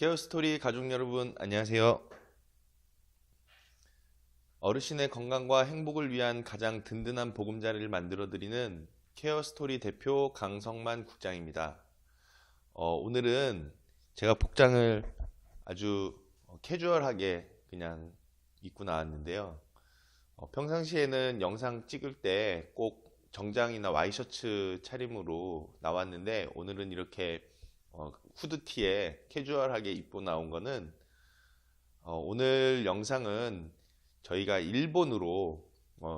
케어스토리 가족 여러분 안녕하세요. 어르신의 건강과 행복을 위한 가장 든든한 보금자리를 만들어드리는 케어스토리 대표 강성만 국장입니다. 오늘은 제가 복장을 아주 캐주얼하게 그냥 입고 나왔는데요. 평상시에는 영상 찍을 때 꼭 정장이나 와이셔츠 차림으로 나왔는데 오늘은 이렇게 후드티에 캐주얼하게 입고 나온 거는 오늘 영상은 저희가 일본으로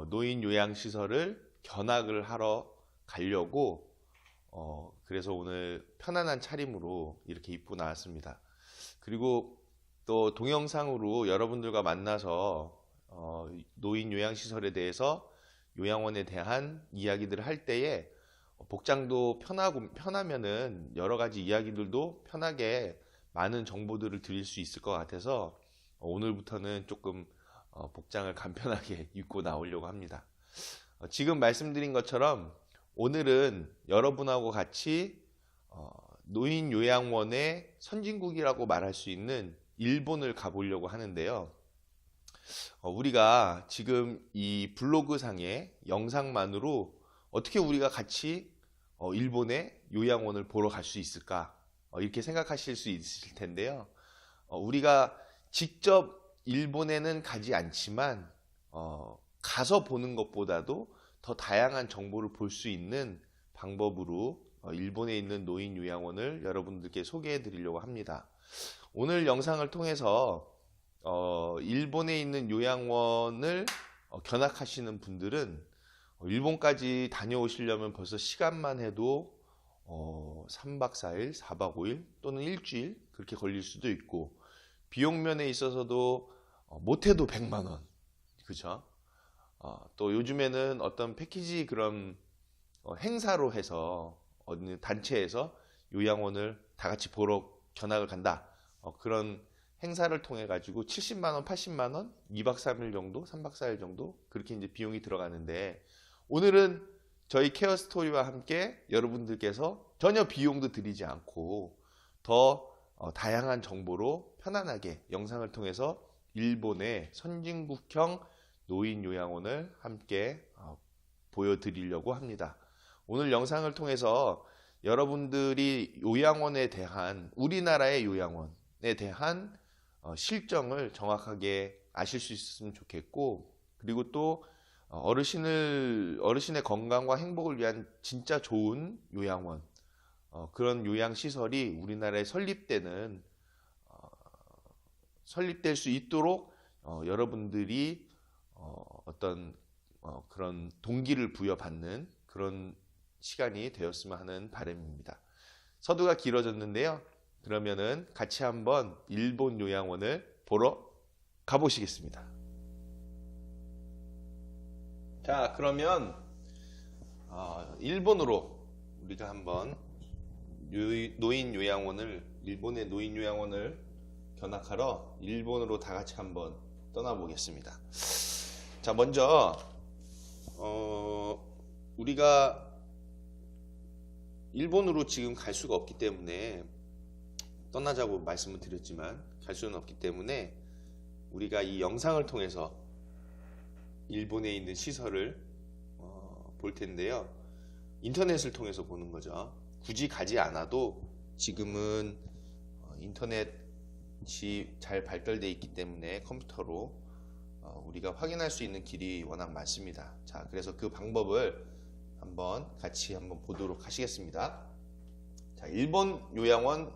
노인 요양시설을 견학을 하러 가려고 그래서 오늘 편안한 차림으로 이렇게 입고 나왔습니다. 그리고 또 동영상으로 여러분들과 만나서 노인 요양시설에 대해서 요양원에 대한 이야기들을 할 때에 복장도 편하면은 여러 가지 이야기들도 편하게 많은 정보들을 드릴 수 있을 것 같아서 오늘부터는 조금 복장을 간편하게 입고 나오려고 합니다. 지금 말씀드린 것처럼 오늘은 여러분하고 같이 노인 요양원의 선진국이라고 말할 수 있는 일본을 가보려고 하는데요. 우리가 지금 이 블로그 상의 영상만으로 어떻게 우리가 같이 일본의 요양원을 보러 갈 수 있을까? 이렇게 생각하실 수 있을 텐데요. 우리가 직접 일본에는 가지 않지만 가서 보는 것보다도 더 다양한 정보를 볼 수 있는 방법으로 일본에 있는 노인 요양원을 여러분들께 소개해 드리려고 합니다. 오늘 영상을 통해서 일본에 있는 요양원을 견학하시는 분들은 일본까지 다녀오시려면 벌써 시간만 해도 3박 4일, 4박 5일 또는 일주일 그렇게 걸릴 수도 있고 비용 면에 있어서도 못해도 100만 원, 그죠? 또 요즘에는 어떤 패키지 그런 행사로 해서 어느 단체에서 요양원을 다 같이 보러 견학을 간다. 그런 행사를 통해 가지고 70만 원, 80만 원, 2박 3일 정도, 3박 4일 정도 그렇게 이제 비용이 들어가는데 오늘은 저희 케어스토리와 함께 여러분들께서 전혀 비용도 들이지 않고 더 다양한 정보로 편안하게 영상을 통해서 일본의 선진국형 노인 요양원을 함께 보여드리려고 합니다. 오늘 영상을 통해서 여러분들이 요양원에 대한 우리나라의 요양원에 대한 실정을 정확하게 아실 수 있었으면 좋겠고 그리고 또 어르신의 건강과 행복을 위한 진짜 좋은 요양원 그런 요양시설이 우리나라에 설립될 수 있도록 여러분들이 어떤 그런 동기를 부여받는 그런 시간이 되었으면 하는 바람입니다. 서두가 길어졌는데요. 그러면은 같이 한번 일본 요양원을 보러 가보시겠습니다. 자, 그러면 일본으로 우리가 한번 일본의 노인 요양원을 견학하러 일본으로 다 같이 한번 떠나보겠습니다. 자, 먼저 우리가 일본으로 지금 갈 수가 없기 때문에 떠나자고 말씀을 드렸지만 갈 수는 없기 때문에 우리가 이 영상을 통해서 일본에 있는 시설을 볼 텐데요. 인터넷을 통해서 보는 거죠. 굳이 가지 않아도 지금은 인터넷이 잘 발달되어 있기 때문에 컴퓨터로 우리가 확인할 수 있는 길이 워낙 많습니다. 자, 그래서 그 방법을 같이 한번 보도록 하시겠습니다. 자, 일본 요양원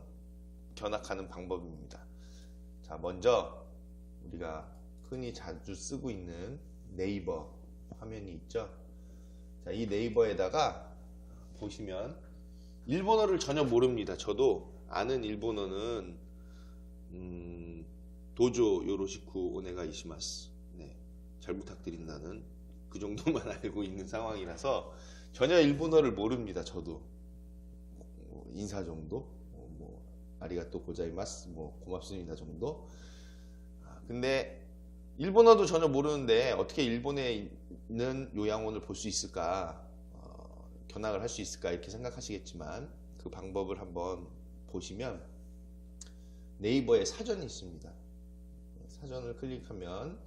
견학하는 방법입니다. 자, 먼저 우리가 흔히 자주 쓰고 있는 네이버 화면이 있죠. 자, 이 네이버에다가 보시면 일본어를 전혀 모릅니다. 저도 아는 일본어는 도조 요로시쿠 오네가 이시마스. 네, 잘 부탁드린다는 그 정도만 알고 있는 상황이라서 전혀 일본어를 모릅니다. 저도 인사 정도, 아리가또 고자이마스, 고맙습니다 정도. 근데 일본어도 전혀 모르는데 어떻게 일본에 있는 요양원을 볼 수 있을까, 견학을 할 수 있을까 이렇게 생각하시겠지만 그 방법을 한번 보시면 네이버에 사전이 있습니다. 사전을 클릭하면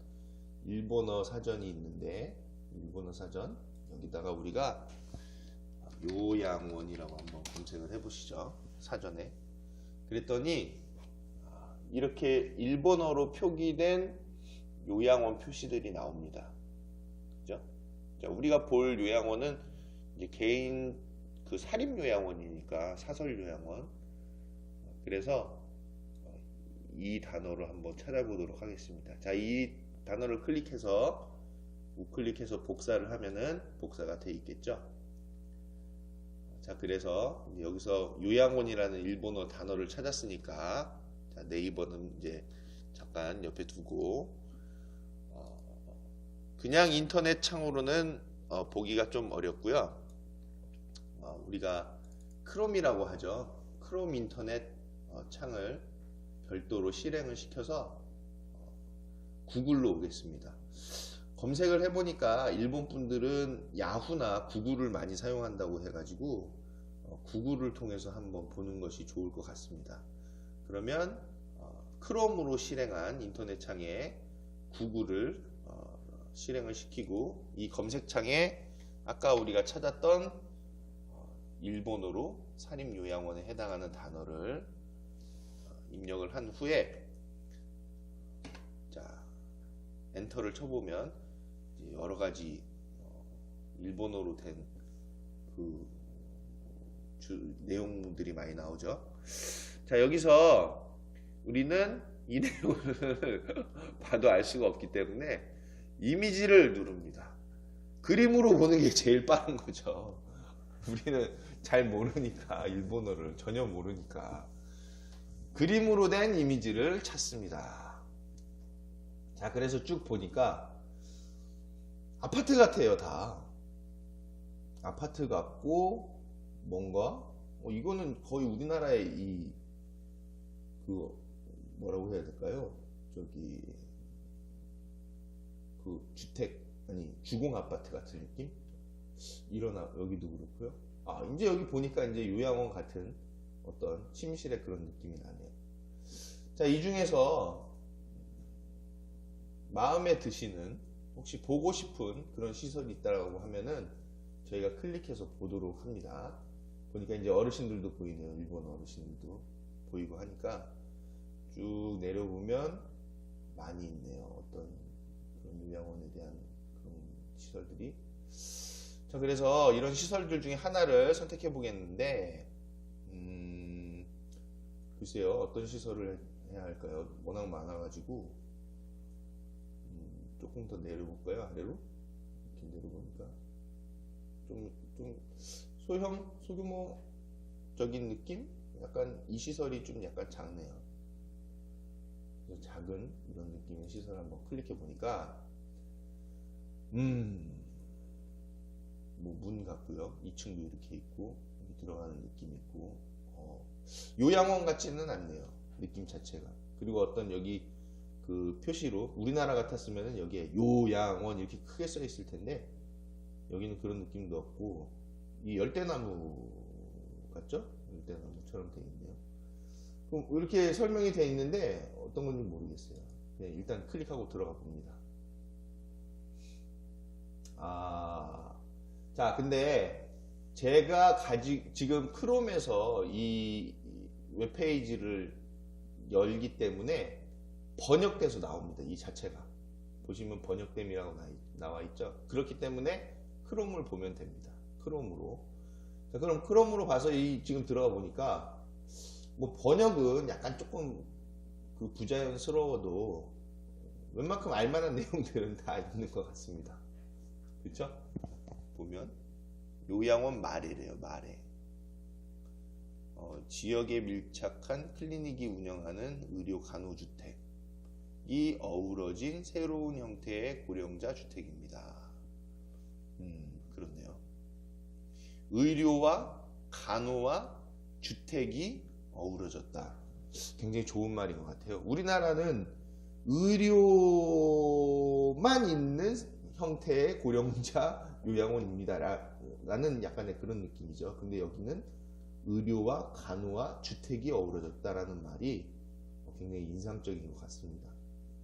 일본어 사전이 있는데, 일본어 사전 여기다가 우리가 요양원이라고 한번 검색을 해보시죠. 사전에. 그랬더니 이렇게 일본어로 표기된 요양원 표시들이 나옵니다. 그죠? 자, 우리가 볼 요양원은 이제 개인 그 사립 요양원이니까 사설 요양원. 그래서 이 단어를 한번 찾아보도록 하겠습니다. 자, 이 단어를 클릭해서 우클릭해서 복사를 하면은 복사가 돼 있겠죠. 자, 그래서 여기서 요양원이라는 일본어 단어를 찾았으니까, 자, 네이버는 이제 잠깐 옆에 두고, 그냥 인터넷 창으로는 보기가 좀 어렵고요. 우리가 크롬이라고 하죠. 크롬 인터넷 창을 별도로 실행을 시켜서 구글로 오겠습니다. 검색을 해보니까 일본 분들은 야후나 구글을 많이 사용한다고 해가지고 구글을 통해서 한번 보는 것이 좋을 것 같습니다. 그러면 크롬으로 실행한 인터넷 창에 구글을 실행을 시키고, 이 검색창에 아까 우리가 찾았던 일본어로 사립요양원에 해당하는 단어를 입력을 한 후에, 자, 엔터를 쳐보면 여러 가지 일본어로 된 그 내용들이 많이 나오죠. 자, 여기서 우리는 이 내용을 봐도 알 수가 없기 때문에 이미지를 누릅니다. 그림으로 보는 게 제일 빠른 거죠. 우리는 잘 모르니까, 일본어를 전혀 모르니까 그림으로 된 이미지를 찾습니다. 자, 그래서 쭉 보니까 아파트 같아요. 다 아파트 같고, 뭔가 이거는 거의 우리나라의 그 뭐라고 해야 될까요? 저기 그 주택, 아니 주공 아파트 같은 느낌? 여기도 그렇고요. 이제 여기 보니까 이제 요양원 같은 어떤 침실의 그런 느낌이 나네요. 자, 이 중에서 마음에 드시는, 혹시 보고 싶은 그런 시설이 있다고 하면은 저희가 클릭해서 보도록 합니다. 보니까 이제 어르신들도 보이네요. 일본 어르신들도 보이고 하니까 쭉 내려보면 많이 있네요. 어떤 그런 요양원에 대한 그런 시설들이. 자, 그래서 이런 시설들 중에 하나를 선택해 보겠는데, 글쎄요, 어떤 시설을 해야 할까요? 워낙 많아가지고, 조금 더 내려볼까요? 아래로? 이렇게 내려보니까 좀 소규모적인 느낌? 약간 이 시설이 좀 약간 작네요. 그래서 작은 이런 느낌의 시설 한번 클릭해 보니까 뭐 문 같고요. 2층도 이렇게 있고, 여기 들어가는 느낌 있고, 요양원 같지는 않네요. 느낌 자체가. 그리고 어떤 여기 그 표시로, 우리나라 같았으면은 여기에 요양원 이렇게 크게 써 있을 텐데, 여기는 그런 느낌도 없고, 이 열대나무 같죠? 열대나무처럼 되어 있네요. 그럼 이렇게 설명이 되어 있는데 어떤 건지 모르겠어요. 네, 일단 클릭하고 들어가 봅니다. 자, 근데 제가 지금 크롬에서 이 웹페이지를 열기 때문에 번역돼서 나옵니다. 이 자체가. 보시면 번역됨이라고 나와 있죠. 그렇기 때문에 크롬을 보면 됩니다. 크롬으로. 자, 그럼 크롬으로 봐서 지금 들어가 보니까 뭐 번역은 약간 조금 그 부자연스러워도 웬만큼 알만한 내용들은 다 있는 것 같습니다. 그쵸? 보면 요양원 말이래요. 말에 지역에 밀착한 클리닉이 운영하는 의료 간호주택이 어우러진 새로운 형태의 고령자 주택입니다. 그렇네요. 의료와 간호와 주택이 어우러졌다. 굉장히 좋은 말인 것 같아요. 우리나라는 의료만 있는 형태의 고령자 요양원입니다 라는 약간의 그런 느낌이죠. 근데 여기는 의료와 간호와 주택이 어우러졌다라는 말이 굉장히 인상적인 것 같습니다.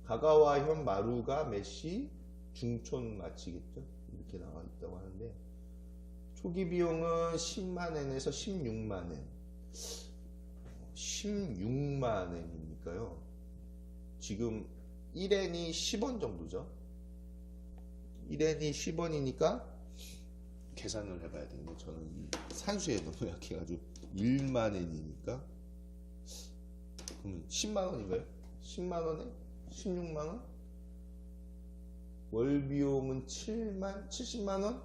가가와현 마루가 메시 중촌 마치겠죠? 이렇게 나와 있다고 하는데 초기 비용은 10만엔에서 16만엔 16만엔이니까요 지금 1엔이 10원 정도죠. 1엔이 10원이니까 계산을 해봐야 되는데 저는 이 산수에 너무 약해가지고 1만엔이니까 그러면 10만원인가요? 10만원에 16만원? 월 비용은 70만원?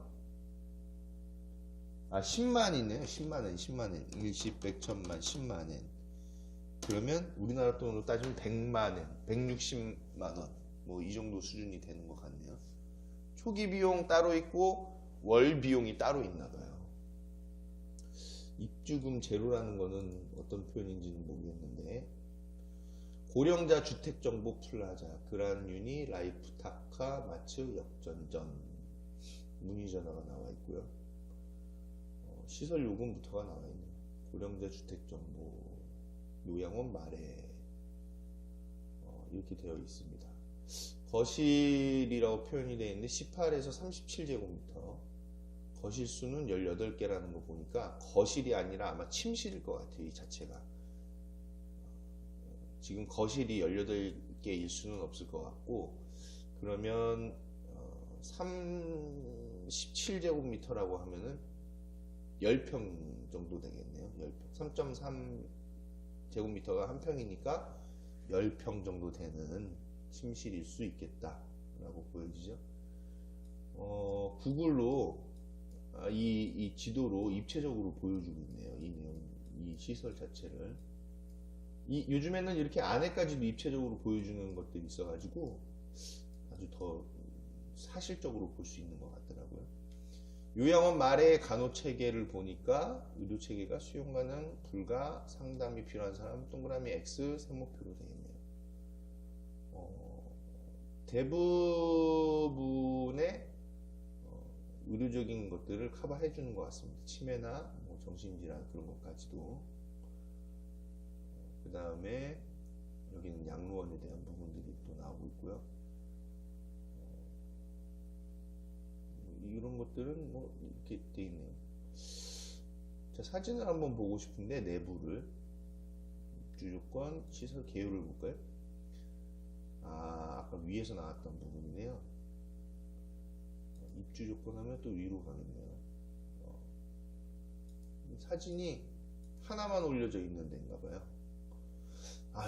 아 10만이네요. 10만엔 일십, 백천만, 10만엔 그러면 우리나라 돈으로 따지면 100만엔 160만원 뭐 이 정도 수준이 되는 것 같네요. 초기 비용 따로 있고 월 비용이 따로 있나봐요. 입주금 제로라는 거는 어떤 표현인지는 모르겠는데 고령자 주택정보 플라자 그란유니 라이프타카 마츠 역전전 문의전화가 나와 있고요. 시설 요금부터가 나와 있네요. 고령자 주택정보 요양원 말에 이렇게 되어 있습니다. 거실이라고 표현이 되어 있는데 18에서 37제곱미터 거실 수는 18개라는 거 보니까 거실이 아니라 아마 침실일 것 같아요. 이 자체가 지금 거실이 18개일 수는 없을 것 같고 그러면 37제곱미터라고 하면은 10평 정도 되겠네요. 10평. 3.3제곱미터가 한 평이니까 10평 정도 되는 침실일 수 있겠다라고 보여지죠. 구글로 이 지도로 입체적으로 보여주고 있네요. 이 내용, 이 시설 자체를. 요즘에는 이렇게 안에까지도 입체적으로 보여주는 것들이 있어가지고 아주 더 사실적으로 볼 수 있는 것 같더라고요. 요양원 말의 간호체계를 보니까 의료체계가 수용 가능, 불가, 상담이 필요한 사람 동그라미 X 세모표로 되어 있네요. 대부분의 의료적인 것들을 커버해 주는 것 같습니다. 치매나 뭐 정신질환 그런 것까지도. 그 다음에 여기는 양로원에 대한 부분들이 또 나오고 있고요. 이런 것들은 뭐 이렇게 돼 있네요. 자, 사진을 한번 보고 싶은데 내부를 입주조건 시설 개요를 볼까요? 아까 위에서 나왔던 부분이네요. 입주조건 하면 또 위로 가겠네요. 사진이 하나만 올려져 있는 데인가봐요.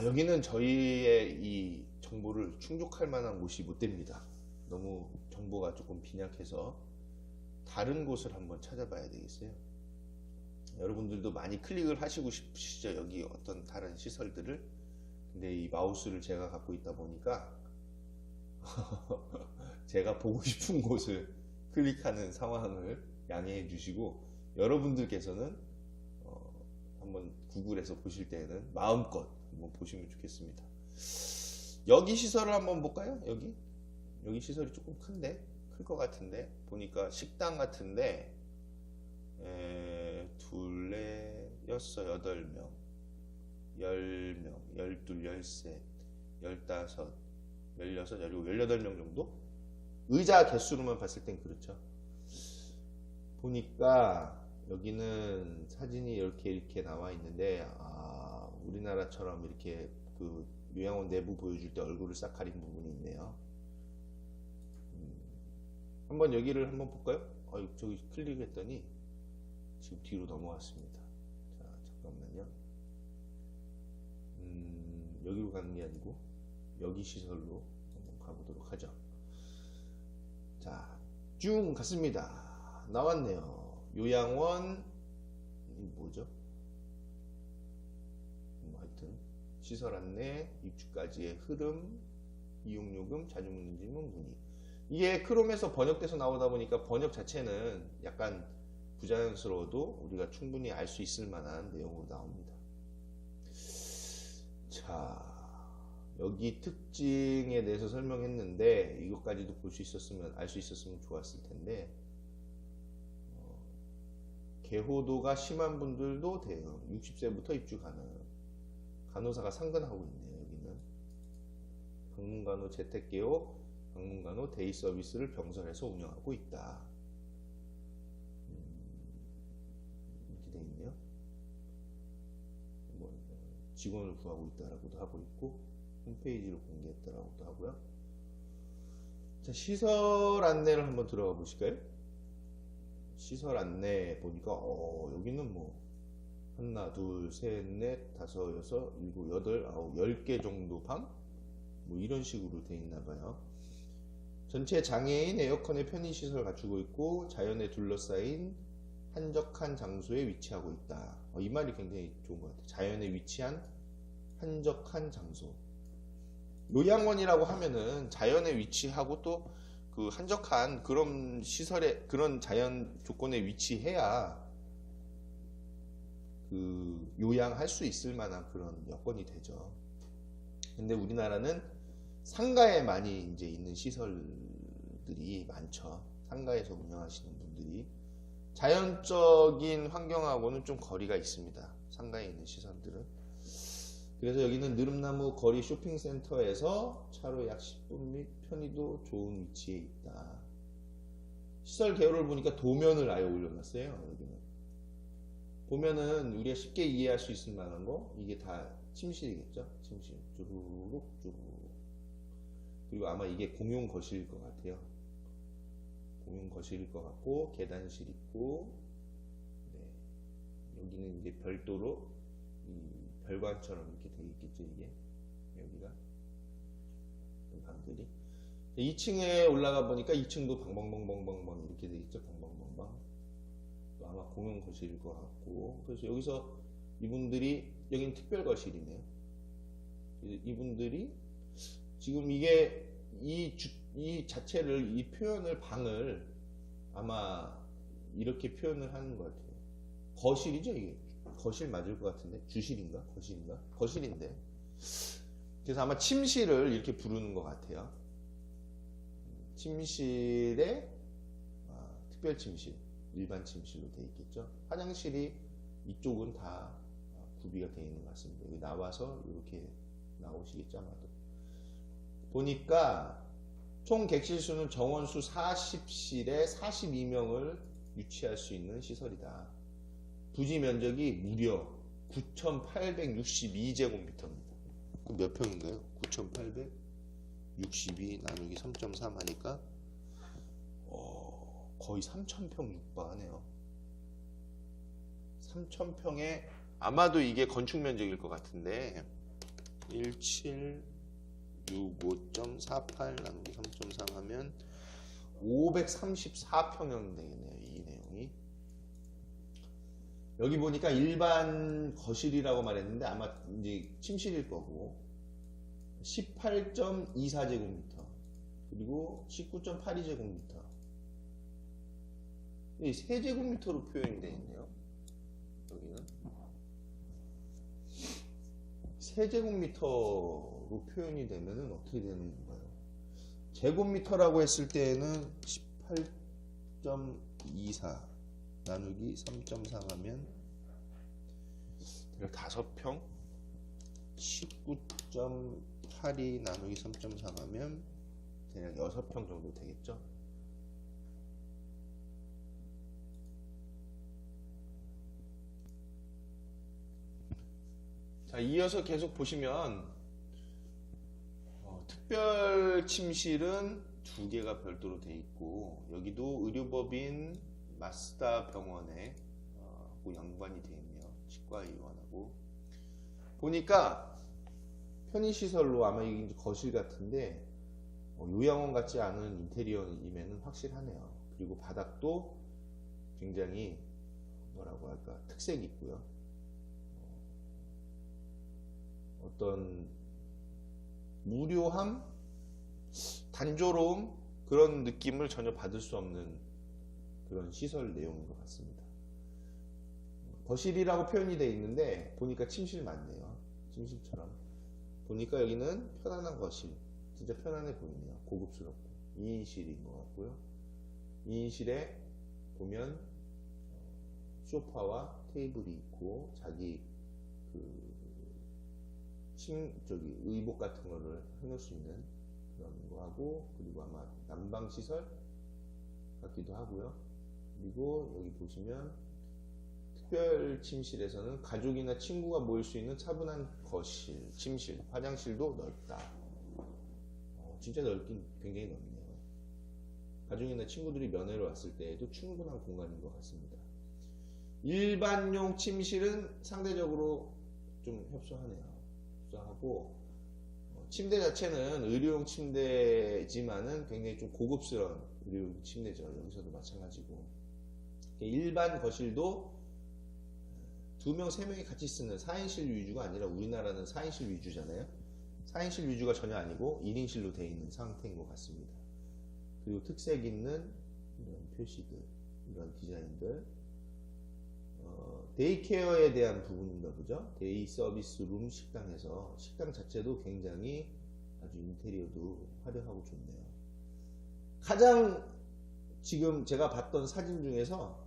여기는 저희의 이 정보를 충족할 만한 곳이 못 됩니다. 너무 정보가 조금 빈약해서 다른 곳을 한번 찾아봐야 되겠어요. 여러분들도 많이 클릭을 하시고 싶으시죠? 여기 어떤 다른 시설들을. 근데 이 마우스를 제가 갖고 있다 보니까 제가 보고 싶은 곳을 클릭하는 상황을 양해해 주시고 여러분들께서는 한번 구글에서 보실 때는 마음껏 한번 보시면 좋겠습니다. 여기 시설을 한번 볼까요? 여기 시설이 조금 큰데 클 것 같은데 보니까 식당 같은데 둘, 넷, 여섯, 8명 10명, 12, 13, 15, 16, 17, 18명 정도? 의자 개수로만 봤을 땐 그렇죠. 보니까 여기는 사진이 이렇게 나와 있는데 우리나라처럼 이렇게 그 요양원 내부 보여줄 때 얼굴을 싹 가린 부분이 있네요. 한번 여기를 한번 볼까요? 저기 클릭했더니 지금 뒤로 넘어왔습니다. 자, 잠깐만요. 여기로 가는 게 아니고 여기 시설로 한번 가보도록 하죠. 자, 쭉 갔습니다. 나왔네요. 요양원 뭐죠? 하여튼 시설 안내, 입주까지의 흐름, 이용요금, 자주 묻는 질문, 문의. 이게 크롬에서 번역돼서 나오다 보니까 번역 자체는 약간 부자연스러워도 우리가 충분히 알 수 있을 만한 내용으로 나옵니다. 자, 여기 특징에 대해서 설명했는데 이것까지도 볼 수 있었으면 알 수 있었으면 좋았을 텐데 개호도가 심한 분들도 대응 60세부터 입주 가능 간호사가 상근하고 있네요. 여기는 방문간호 재택개호, 방문간호 데이 서비스를 병선에서 운영하고 있다. 이렇게 돼 있네요. 뭐, 직원을 구하고 있다라고도 하고 있고, 홈페이지를 공개했다라고도 하고요. 자, 시설 안내를 한번 들어가 보실까요? 시설 안내 보니까 여기는 뭐 하나, 둘, 셋, 넷, 다섯, 여섯, 일곱, 여덟, 아홉, 10개 정도 방? 뭐 이런 식으로 돼 있나 봐요. 전체 장애인 에어컨의 편의시설 갖추고 있고 자연에 둘러싸인 한적한 장소에 위치하고 있다. 이 말이 굉장히 좋은 것 같아요. 자연에 위치한 한적한 장소. 요양원이라고 하면은 자연에 위치하고 또 그 한적한 그런 시설에 그런 자연 조건에 위치해야 그 요양할 수 있을 만한 그런 여건이 되죠. 근데 우리나라는 상가에 많이 이제 있는 시설들이 많죠. 상가에서 운영하시는 분들이 자연적인 환경하고는 좀 거리가 있습니다. 상가에 있는 시설들은. 그래서 여기는 느릅나무 거리 쇼핑센터에서 차로 약 10분 및 편의도 좋은 위치에 있다. 시설 개요를 보니까 도면을 아예 올려놨어요. 여기는 보면은 우리가 쉽게 이해할 수 있을 만한 거 이게 다 침실이겠죠. 침실 주르륵 주르륵. 그리고 아마 이게 공용 거실일 것 같아요. 공용 거실일 것 같고 계단실 있고, 네. 여기는 이제 별도로 이 별관처럼 이렇게 되어 있겠죠. 이게 여기가 방들이 2층에 올라가 보니까 2층도 방방방방방방 이렇게 되어 있죠. 방방방방. 또 아마 공용 거실일 것 같고, 그래서 여기서 이분들이 여기는 특별 거실이네요. 이분들이 지금 이게 이 자체를 이 표현을 방을 아마 이렇게 표현을 하는 것 같아요. 거실이죠 이게. 거실 맞을 것 같은데 주실인가 거실인가 거실인데 그래서 아마 침실을 이렇게 부르는 것 같아요. 침실에 특별 침실 일반 침실로 되어 있겠죠. 화장실이 이쪽은 다 구비가 되어 있는 것 같습니다. 여기 나와서 이렇게 나오시겠죠 아마도. 보니까 총 객실 수는 정원수 40실에 42명을 유치할 수 있는 시설이다. 부지 면적이 무려 9,862제곱미터입니다. 그럼 몇 평인가요? 9,862 나누기 3.3 하니까 거의 3,000평 육박하네요. 3,000평에 아마도 이게 건축 면적일 것 같은데 1765.48 나누기 3.3 하면 534평형 되겠네요. 이 내용이. 여기 보니까 일반 거실이라고 말했는데 아마 이제 침실일 거고 18.24제곱미터 그리고 19.82제곱미터 이 3제곱미터로 표현이 되어 있네요. 여기는 3제곱미터로 표현이 되면은 어떻게 되는 건가요? 제곱미터라고 했을 때에는 18.24 나누기 3.4 하면 대략 5평 19.82 나누기 3.4 하면 대략 6평 정도 되겠죠. 자, 이어서 계속 보시면 특별 침실은 2개가 별도로 돼 있고 여기도 의료법인 마스다 병원에 연관이 되어 있네요. 치과의원하고 보니까 편의시설로 아마 이게 이제 거실 같은데 요양원 같지 않은 인테리어임에는 확실하네요. 그리고 바닥도 굉장히 뭐라고 할까 특색 있고요. 어떤 무료함, 단조로움 그런 느낌을 전혀 받을 수 없는 그런 시설 내용인 것 같습니다. 거실이라고 표현이 되어 있는데 보니까 침실 맞네요. 침실처럼 보니까 여기는 편안한 거실, 진짜 편안해 보이네요. 고급스럽고 2인실인 것 같고요. 2인실에 보면 소파와 테이블이 있고 자기 그 의복 같은 거를 해놓을 수 있는 그런 거 하고, 그리고 아마 난방 시설 같기도 하고요. 그리고 여기 보시면 특별 침실에서는 가족이나 친구가 모일 수 있는 차분한 거실, 침실, 화장실도 넓다. 진짜 넓긴 굉장히 넓네요. 가족이나 친구들이 면회로 왔을 때에도 충분한 공간인 것 같습니다. 일반용 침실은 상대적으로 좀 협소하네요. 협소하고, 침대 자체는 의료용 침대지만은 굉장히 좀 고급스러운 의료용 침대죠. 여기서도 마찬가지고. 일반 거실도 2명, 3명이 같이 쓰는 4인실 위주가 아니라, 우리나라는 4인실 위주잖아요. 4인실 위주가 전혀 아니고 1인실로 되어 있는 상태인 것 같습니다. 그리고 특색 있는 이런 표시들, 이런 디자인들, 데이케어에 대한 부분인가 보죠. 데이 서비스 룸 식당에서 식당 자체도 굉장히 아주 인테리어도 화려하고 좋네요. 가장 지금 제가 봤던 사진 중에서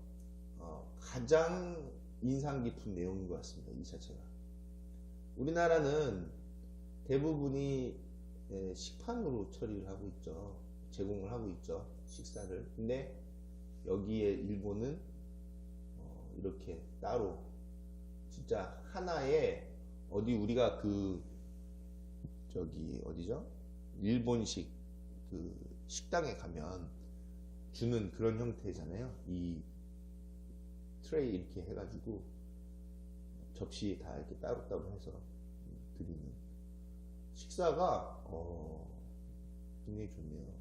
가장 인상 깊은 내용인 것 같습니다. 이 자체가. 우리나라는 대부분이 식판으로 처리를 하고 있죠. 제공을 하고 있죠. 식사를. 근데 여기에 일본은 이렇게 따로 진짜 하나의 어디 우리가 저기 어디죠? 일본식 그 식당에 가면 주는 그런 형태잖아요. 이 트레이 이렇게 해가지고 접시 다 이렇게 따로따로 해서 드리는 식사가 굉장히 좋네요.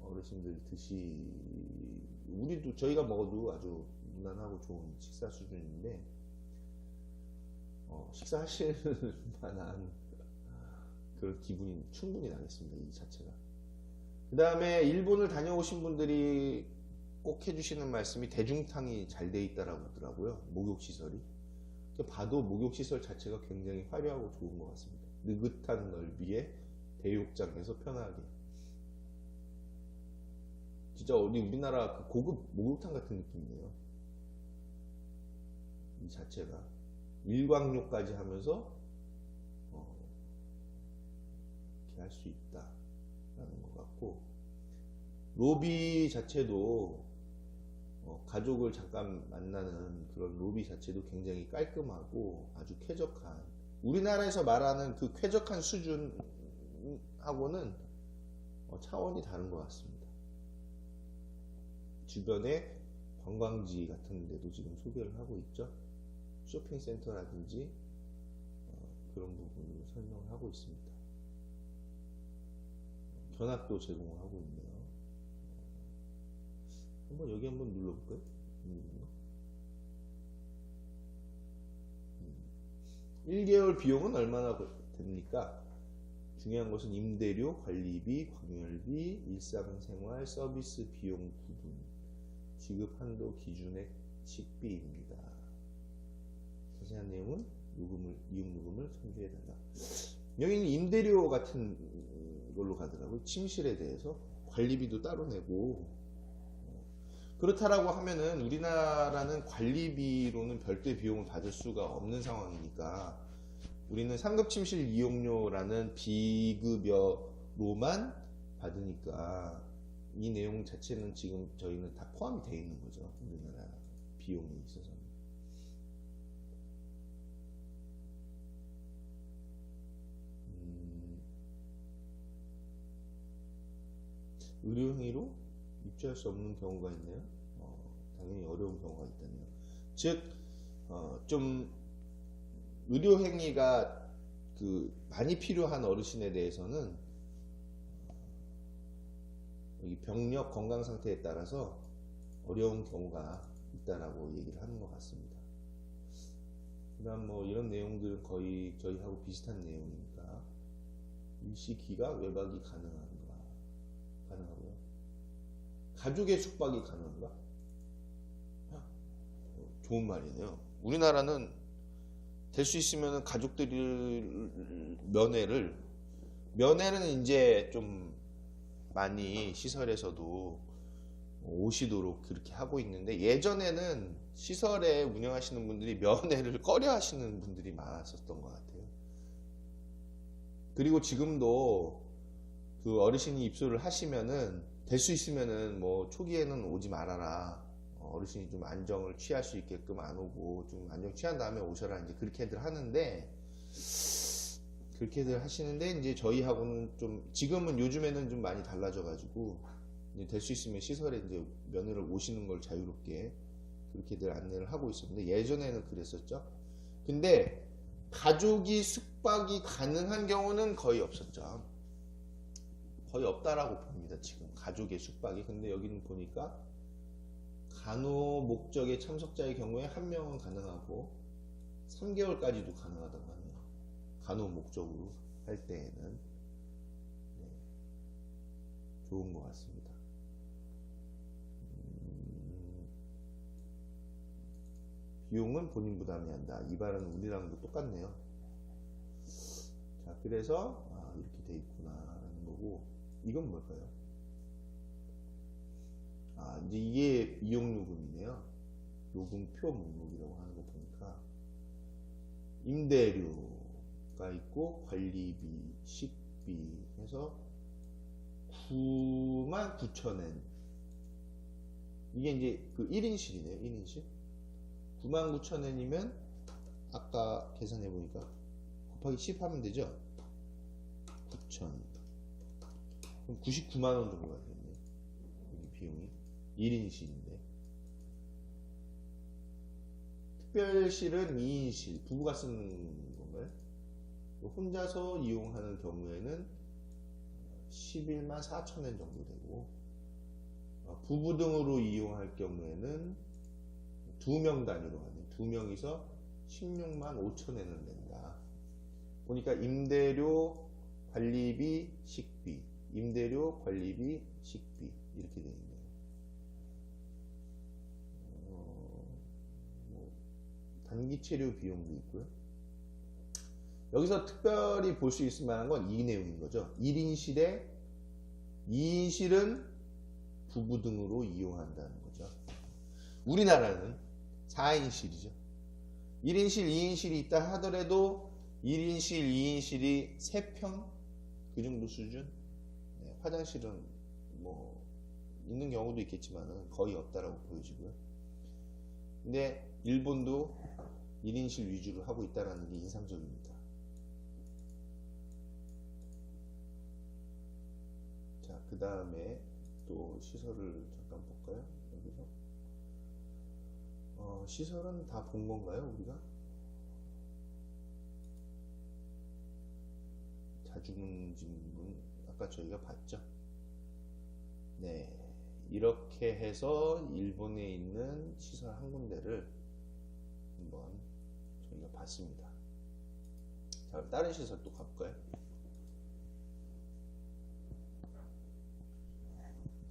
어르신들 우리도 저희가 먹어도 아주 무난하고 좋은 식사 수준인데 식사하실 만한 그런 기분이 충분히 나겠습니다. 이 자체가. 그 다음에 일본을 다녀오신 분들이 꼭 해주시는 말씀이 대중탕이 잘 돼 있다라고 하더라고요. 목욕시설이. 봐도 목욕시설 자체가 굉장히 화려하고 좋은 것 같습니다. 느긋한 넓이에 대욕장에서 편하게. 진짜 어디 우리나라 그 고급 목욕탕 같은 느낌이에요. 이 자체가. 일광욕까지 하면서 이렇게 할 수 있다라는 것 같고, 로비 자체도 가족을 잠깐 만나는 그런 로비 자체도 굉장히 깔끔하고 아주 쾌적한, 우리나라에서 말하는 그 쾌적한 수준하고는 차원이 다른 것 같습니다. 주변에 관광지 같은 데도 지금 소개를 하고 있죠. 쇼핑센터라든지 그런 부분을 설명을 하고 있습니다. 견학도 제공을 하고 있네요. 한번 여기 한번 눌러볼까요? 1개월 비용은 얼마나 됩니까? 중요한 것은 임대료, 관리비, 광열비, 일상생활 서비스 비용 부분, 지급 한도 기준액 식비입니다. 자세한 내용은 이용 요금을 청구해달라. 여기는 임대료 같은 걸로 가더라고요. 침실에 대해서 관리비도 따로 내고. 그렇다라고 하면은 우리나라는 관리비로는 별도의 비용을 받을 수가 없는 상황이니까 우리는 상급 침실 이용료라는 비급여로만 받으니까 이 내용 자체는 지금 저희는 다 포함이 되어 있는 거죠. 우리나라 비용에 있어서는. 의료행위로 입주할 수 없는 경우가 있네요. 당연히 어려운 경우가 있다네요. 즉, 좀 의료행위가 많이 필요한 어르신에 대해서는 여기 병력 건강 상태에 따라서 어려운 경우가 있다라고 얘기를 하는 것 같습니다. 그다음 뭐 이런 내용들은 거의 저희하고 비슷한 내용이니까 일시기가 외박이 가능하고요. 가족의 숙박이 가능한가? 좋은 말이네요. 우리나라는 될 수 있으면 가족들이 면회는 이제 좀 많이 시설에서도 오시도록 그렇게 하고 있는데, 예전에는 시설에 운영하시는 분들이 면회를 꺼려 하시는 분들이 많았었던 것 같아요. 그리고 지금도 그 어르신이 입소를 하시면은 될 수 있으면은 뭐 초기에는 오지 말아라. 어르신이 좀 안정을 취할 수 있게끔 안 오고 좀 안정 취한 다음에 오셔라. 이제 그렇게들 하는데 그렇게들 하시는데 이제 저희하고는 좀 지금은 요즘에는 좀 많이 달라져가지고 될 수 있으면 시설에 이제 며느리를 오시는 걸 자유롭게 그렇게들 안내를 하고 있었는데 예전에는 그랬었죠. 근데 가족이 숙박이 가능한 경우는 거의 없었죠. 거의 없다라고 봅니다. 지금 가족의 숙박이. 근데 여기는 보니까 간호 목적의 참석자의 경우에 한 명은 가능하고 3개월까지도 가능하다고 하네요. 간호 목적으로 할 때에는 네, 좋은 것 같습니다. 비용은 본인 부담이 한다. 이 발언은 우리랑도 똑같네요. 자, 그래서 이렇게 돼 있구나라는 거고, 이건 뭘까요? 이제 이게 이용요금이네요. 요금표 목록이라고 하는 거 보니까 임대료가 있고 관리비, 식비 해서 99,000엔. 이게 이제 그 1인실이네요. 1인실. 99,000엔이면 아까 계산해 보니까 곱하기 10 하면 되죠. 9,000. 그럼 99만 원 정도가 되겠네요. 여기 비용이 1인실인데. 특별실은 2인실, 부부가 쓰는 건가요? 혼자서 이용하는 경우에는 11만 4천엔 정도 되고, 부부 등으로 이용할 경우에는 2명 단위로 하네요. 2명이서 16만 5천엔은 된다. 보니까 임대료, 관리비, 식비, 임대료, 관리비, 식비 이렇게 되어 있네요. 단기 체류 비용도 있고요. 여기서 특별히 볼 수 있을 만한 건 이 내용인 거죠. 1인실에 2인실은 부부 등으로 이용한다는 거죠. 우리나라는 4인실이죠. 1인실, 2인실이 있다 하더라도 1인실, 2인실이 3평 그 정도 수준. 네, 화장실은 뭐 있는 경우도 있겠지만 거의 없다라고 보여지고요. 근데 일본도 1인실 위주로 하고 있다는 게 인상적입니다. 자, 그 다음에 또 시설을 잠깐 볼까요? 여기서 시설은 다 본 건가요, 우리가? 자주문진문 아까 저희가 봤죠? 네, 이렇게 해서 일본에 있는 시설 한 군데를 한번 저희가 봤습니다. 자, 다른 시설 또 가볼까요?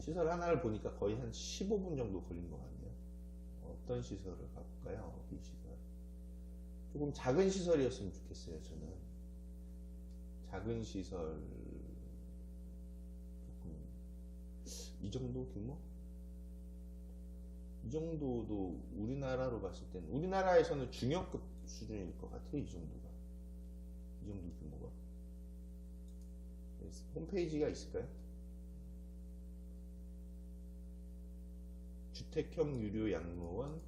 시설 하나를 보니까 거의 한 15분 정도 걸린 것 같네요. 어떤 시설을 가볼까요? 이 시설. 조금 작은 시설이었으면 좋겠어요, 저는. 작은 시설, 조금, 이 정도 규모? 이 정도도 우리나라로 봤을 때는, 우리나라에서는 중역급 수준일 것 같아요, 이 정도가. 이 정도 규모가. 홈페이지가 있을까요? 주택형 유료 양로원,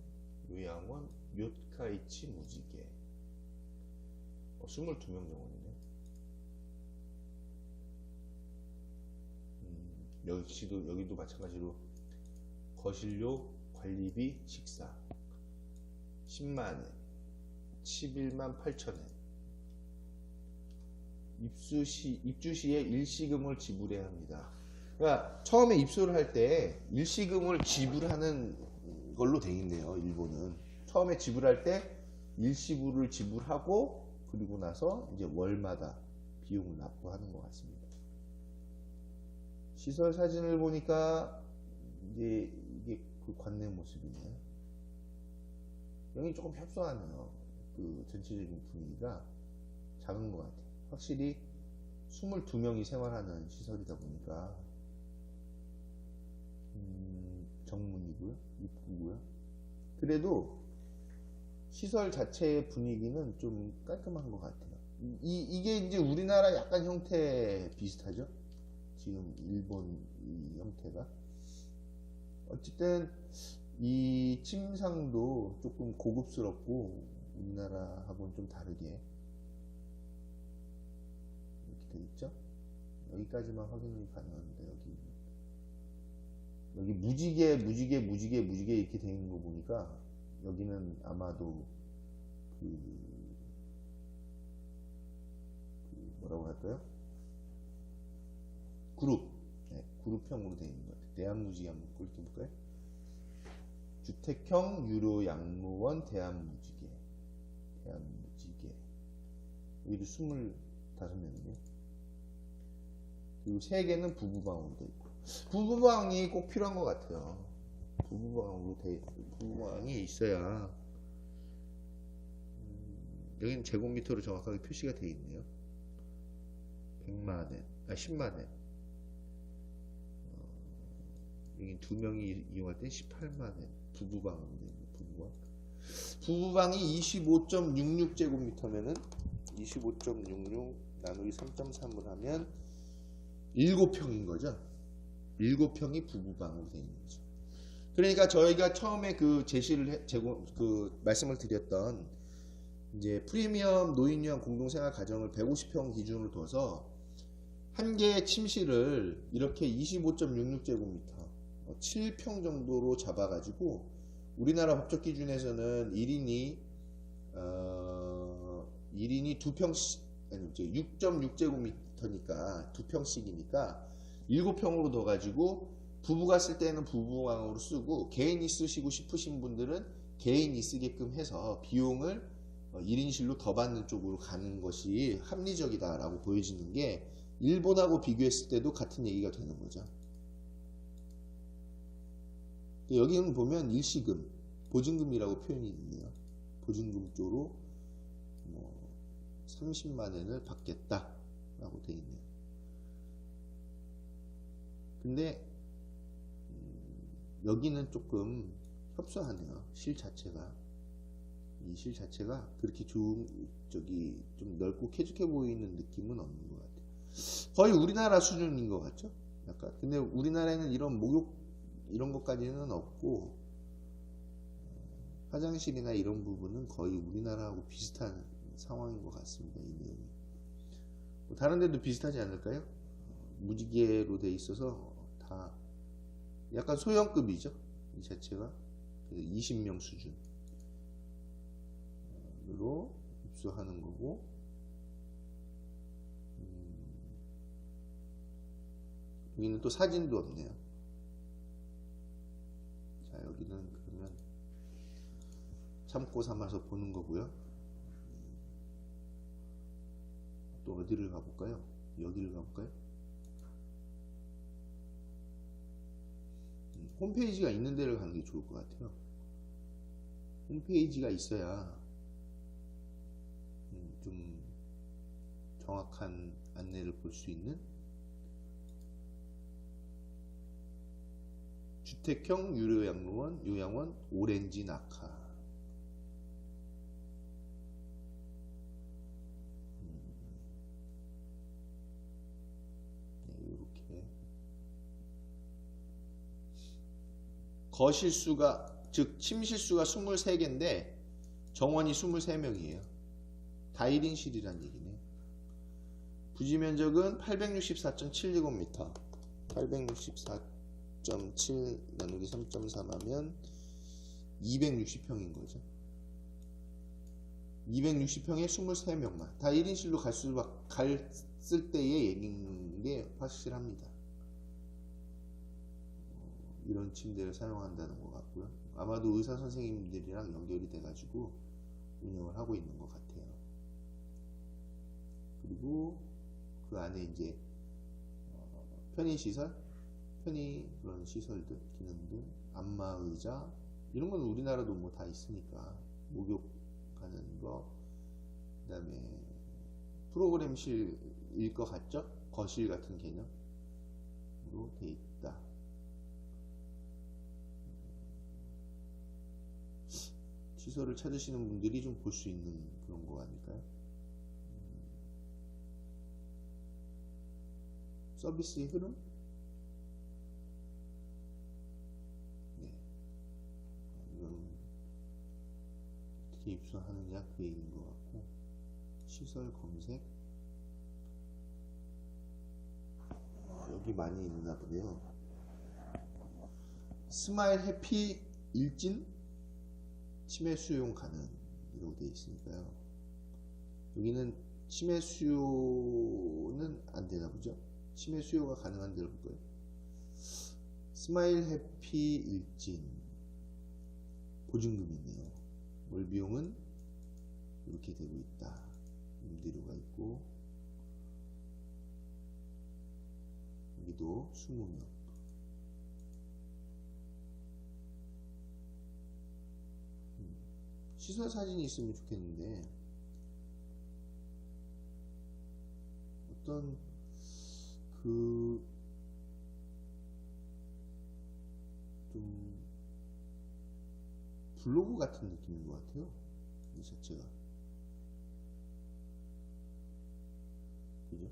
요양원, 묘카이치 무지개. 22명 정원이네. 여기도 마찬가지로 거실료, 관리비, 식사 10만엔, 11만 8천엔. 입주 시에 일시금을 지불해야 합니다. 그러니까 처음에 입소를 할 때 일시금을 지불하는 걸로 돼 있네요. 일본은 처음에 지불할 때 일시불을 지불하고 그리고 나서 이제 월마다 비용을 납부하는 것 같습니다. 시설 사진을 보니까 이제 이게 그 관내 모습이네요. 여기 조금 협소하네요. 그 전체적인 분위기가 작은 것 같아요. 확실히 22명이 생활하는 시설이다 보니까 정문이고요, 입구고요. 그래도 시설 자체의 분위기는 좀 깔끔한 것 같아요. 이게 이제 우리나라 약간 형태 비슷하죠? 지금 일본 이 형태가. 어쨌든 이 침상도 조금 고급스럽고 우리나라하고는 좀 다르게 이렇게 돼 있죠. 여기까지만 확인이 가능한데 여기 무지개 이렇게 돼 있는 거 보니까 여기는 아마도 뭐라고 할까요? 그룹, 네, 그룹형으로 되어 있는 것 같아요. 대한무지개 한번 꿀팁볼까요? 주택형 유료 양로원 대한무지개. 여기도 25명이네요. 그리고 3개는 부부방으로 되어 있고, 부부방이 꼭 필요한 것 같아요. 부부방이 있어야 여기는 제곱미터로 정확하게 표시가 되어 있네요. 10만엔. 여기 2명이 이용할 때 18만엔. 부부방으로 되어 있네요. 부부방이 25.66제곱미터면은 25.66 나누기 3.3을 하면 7평인 거죠. 7평이 부부방으로 되어 있는 거죠. 그러니까 저희가 처음에 말씀을 드렸던 이제 프리미엄 노인요양 공동생활 가정을 150평 기준으로 둬서 한 개의 침실을 이렇게 25.66제곱미터 7평 정도로 잡아가지고 우리나라 법적 기준에서는 1인이 2평씩, 아니 6.6제곱미터니까 2평씩이니까 7평으로 둬가지고 부부가 쓸 때는 부부방으로 쓰고 개인이 쓰시고 싶으신 분들은 개인이 쓰게끔 해서 비용을 1인실로 더 받는 쪽으로 가는 것이 합리적이다라고 보여지는 게 일본하고 비교했을 때도 같은 얘기가 되는 거죠. 여기는 보면 일시금, 보증금이라고 표현이 있네요. 보증금 쪽으로 30만엔을 받겠다라고 되어 있네요. 근데 여기는 조금 협소하네요. 이 실 자체가 그렇게 좀 넓고 쾌적해 보이는 느낌은 없는 것 같아요. 거의 우리나라 수준인 것 같죠? 약간. 근데 우리나라에는 이런 목욕 이런 것까지는 없고 화장실이나 이런 부분은 거의 우리나라하고 비슷한 상황인 것 같습니다. 이 내용이. 다른 데도 비슷하지 않을까요? 무지개로 돼 있어서 다 약간 소형급이죠. 이 자체가 20명 수준으로 입소하는 거고, 여기는 또 사진도 없네요. 자, 여기는 그러면 참고 삼아서 보는 거고요. 또 어디를 가볼까요? 여기를 가볼까요? 홈페이지가 있는 데를 가는 게 좋을 것 같아요. 홈페이지가 있어야 좀 정확한 안내를 볼 수 있는. 주택형 유료 요양원 오렌지 낙하. 이렇게 거실수가, 즉 침실수가 23개인데 정원이 23명이에요. 다 1인실이란 얘기네요. 부지면적은 864.7제곱미터. 864.7 나누기 3.3 하면 260평인 거죠. 260평에 23명만. 다 1인실로 갔을 때의 얘기인 게 확실합니다. 이런 침대를 사용한다는 것 같고요. 아마도 의사 선생님들이랑 연결이 돼가지고 운영을 하고 있는 것 같아요. 그리고 그 안에 이제 편의시설, 그런 시설들, 기능들, 안마의자, 이런 건 우리나라도 뭐 다 있으니까, 목욕하는 거, 그 다음에 프로그램실일 것 같죠? 거실 같은 개념으로 돼 있다. 시설을 찾으시는 분들이 좀 볼 수 있는 그런 거 아닐까요? 서비스의 흐름. 네. 이건 어떻게 입수하느냐 그 얘기인 것 같고, 시설 검색. 여기 많이 있나 보네요. 스마일 해피 일진 치매 수용 가능 이라고 되어 있으니까요. 여기는 치매 수요는 안 되나 보죠. 치매 수요가 가능한 데로 볼까요? 스마일 해피 일진 보증금이 있네요. 월 비용은 이렇게 되고 있다. 임대료가 있고, 여기도 20명. 시설 사진이 있으면 좋겠는데, 어떤 그 좀 블로그 같은 느낌인 것 같아요. 이 자체가. 그죠?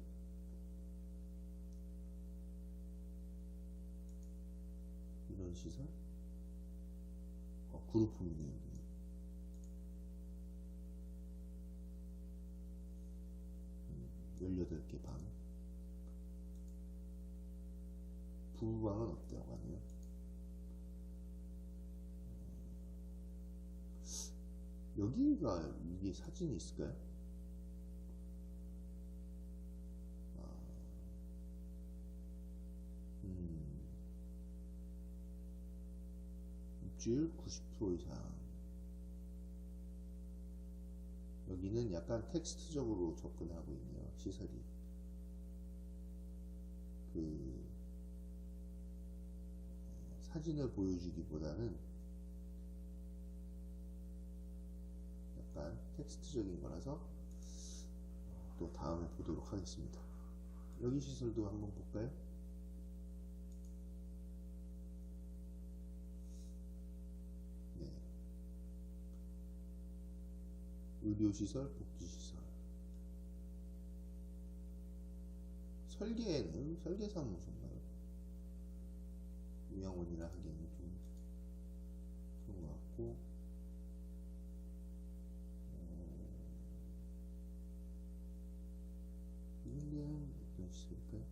이런 시설? 그룹홈이네요. 18개 방. 부부방은 없다고 하네요. 여기가 이게 사진이 있을까요? 입주율 90% 이상. 여기는 약간 텍스트적으로 접근하고 있네요. 시설이. 그 사진을 보여주기보다는 약간 텍스트적인 거라서 또 다음에 보도록 하겠습니다. 여기 시설도 한번 볼까요? 네. 의료시설, 복지시설. 설계는 설계사무소인가요? 요양원이라 하기에는 좀 그런 것 같고, 이런 데는 어떤 시설일까요?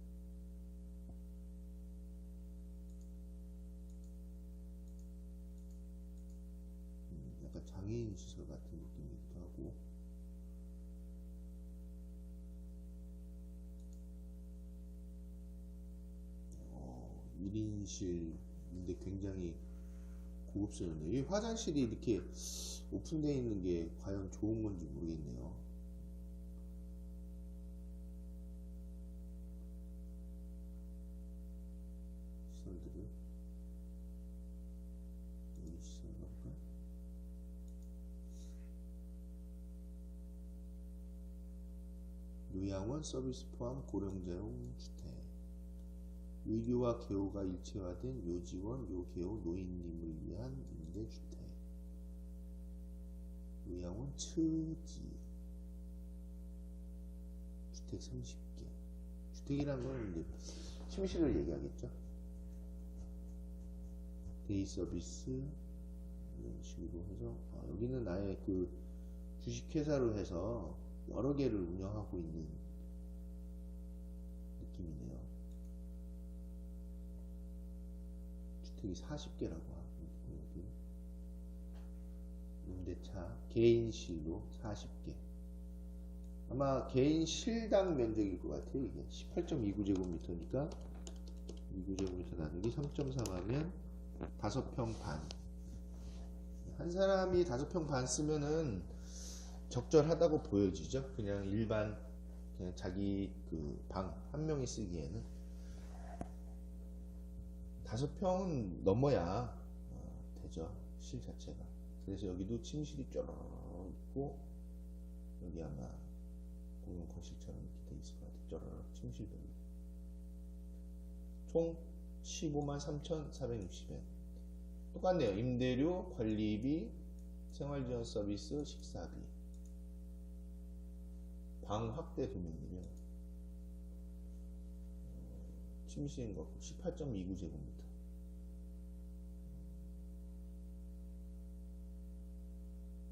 약간 장애인 시설 같은 느낌이기도 하고, 1인실인데 굉장히 고급스럽네요. 이 화장실이 이렇게 오픈되어 있는 게 과연 좋은 건지 모르겠네요. 시설들을 여기 시설 볼까요? 요양원 서비스 포함 고령자용 주택. 의료와 개호가 일체화된 요지원, 요개호, 노인님을 위한 임대주택. 요양원 처지. 주택 30개. 주택이란 건 이제 침실을 얘기하겠죠. 데이 서비스 이런 식으로 해서, 여기는 아예 그 주식회사로 해서 여러 개를 운영하고 있는 느낌이네요. 주택이 40개라고 하고 여기 임대차 개인실로 40개. 아마 개인실당 면적일 것 같아요. 이게 18.29제곱미터니까 29제곱미터 나누기 3.3 하면 5평 반. 한 사람이 5평 반 쓰면은 적절하다고 보여지죠. 그냥 일반 그냥 자기 그 방 한 명이 쓰기에는 5평은 넘어야 되죠. 실 자체가. 그래서 여기도 침실이 쪼르르 있고, 여기 아마 공용 거실처럼 이렇게 돼 있을 것 같아요. 쪼르르 침실별로. 총 153,460엔. 똑같네요. 임대료, 관리비, 생활지원 서비스, 식사비. 방 확대 금액이요. 침실인 것 같고 18.29제곱미터.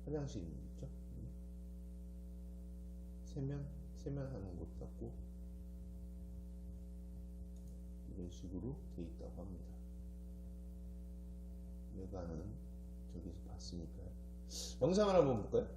화장실이 있죠. 세면하는 곳 같고 이런 식으로 돼 있다고 합니다. 외관은 저기서 봤으니까요. 영상을 한번 볼까요?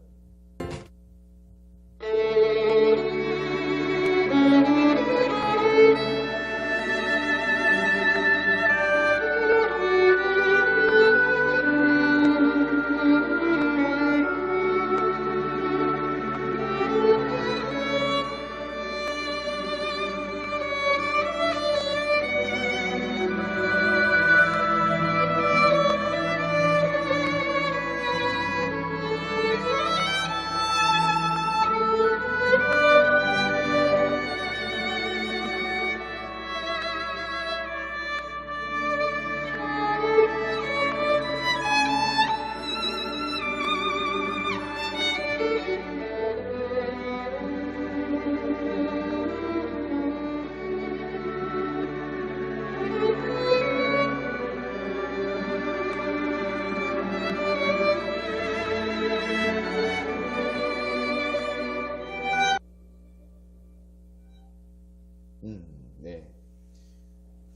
네.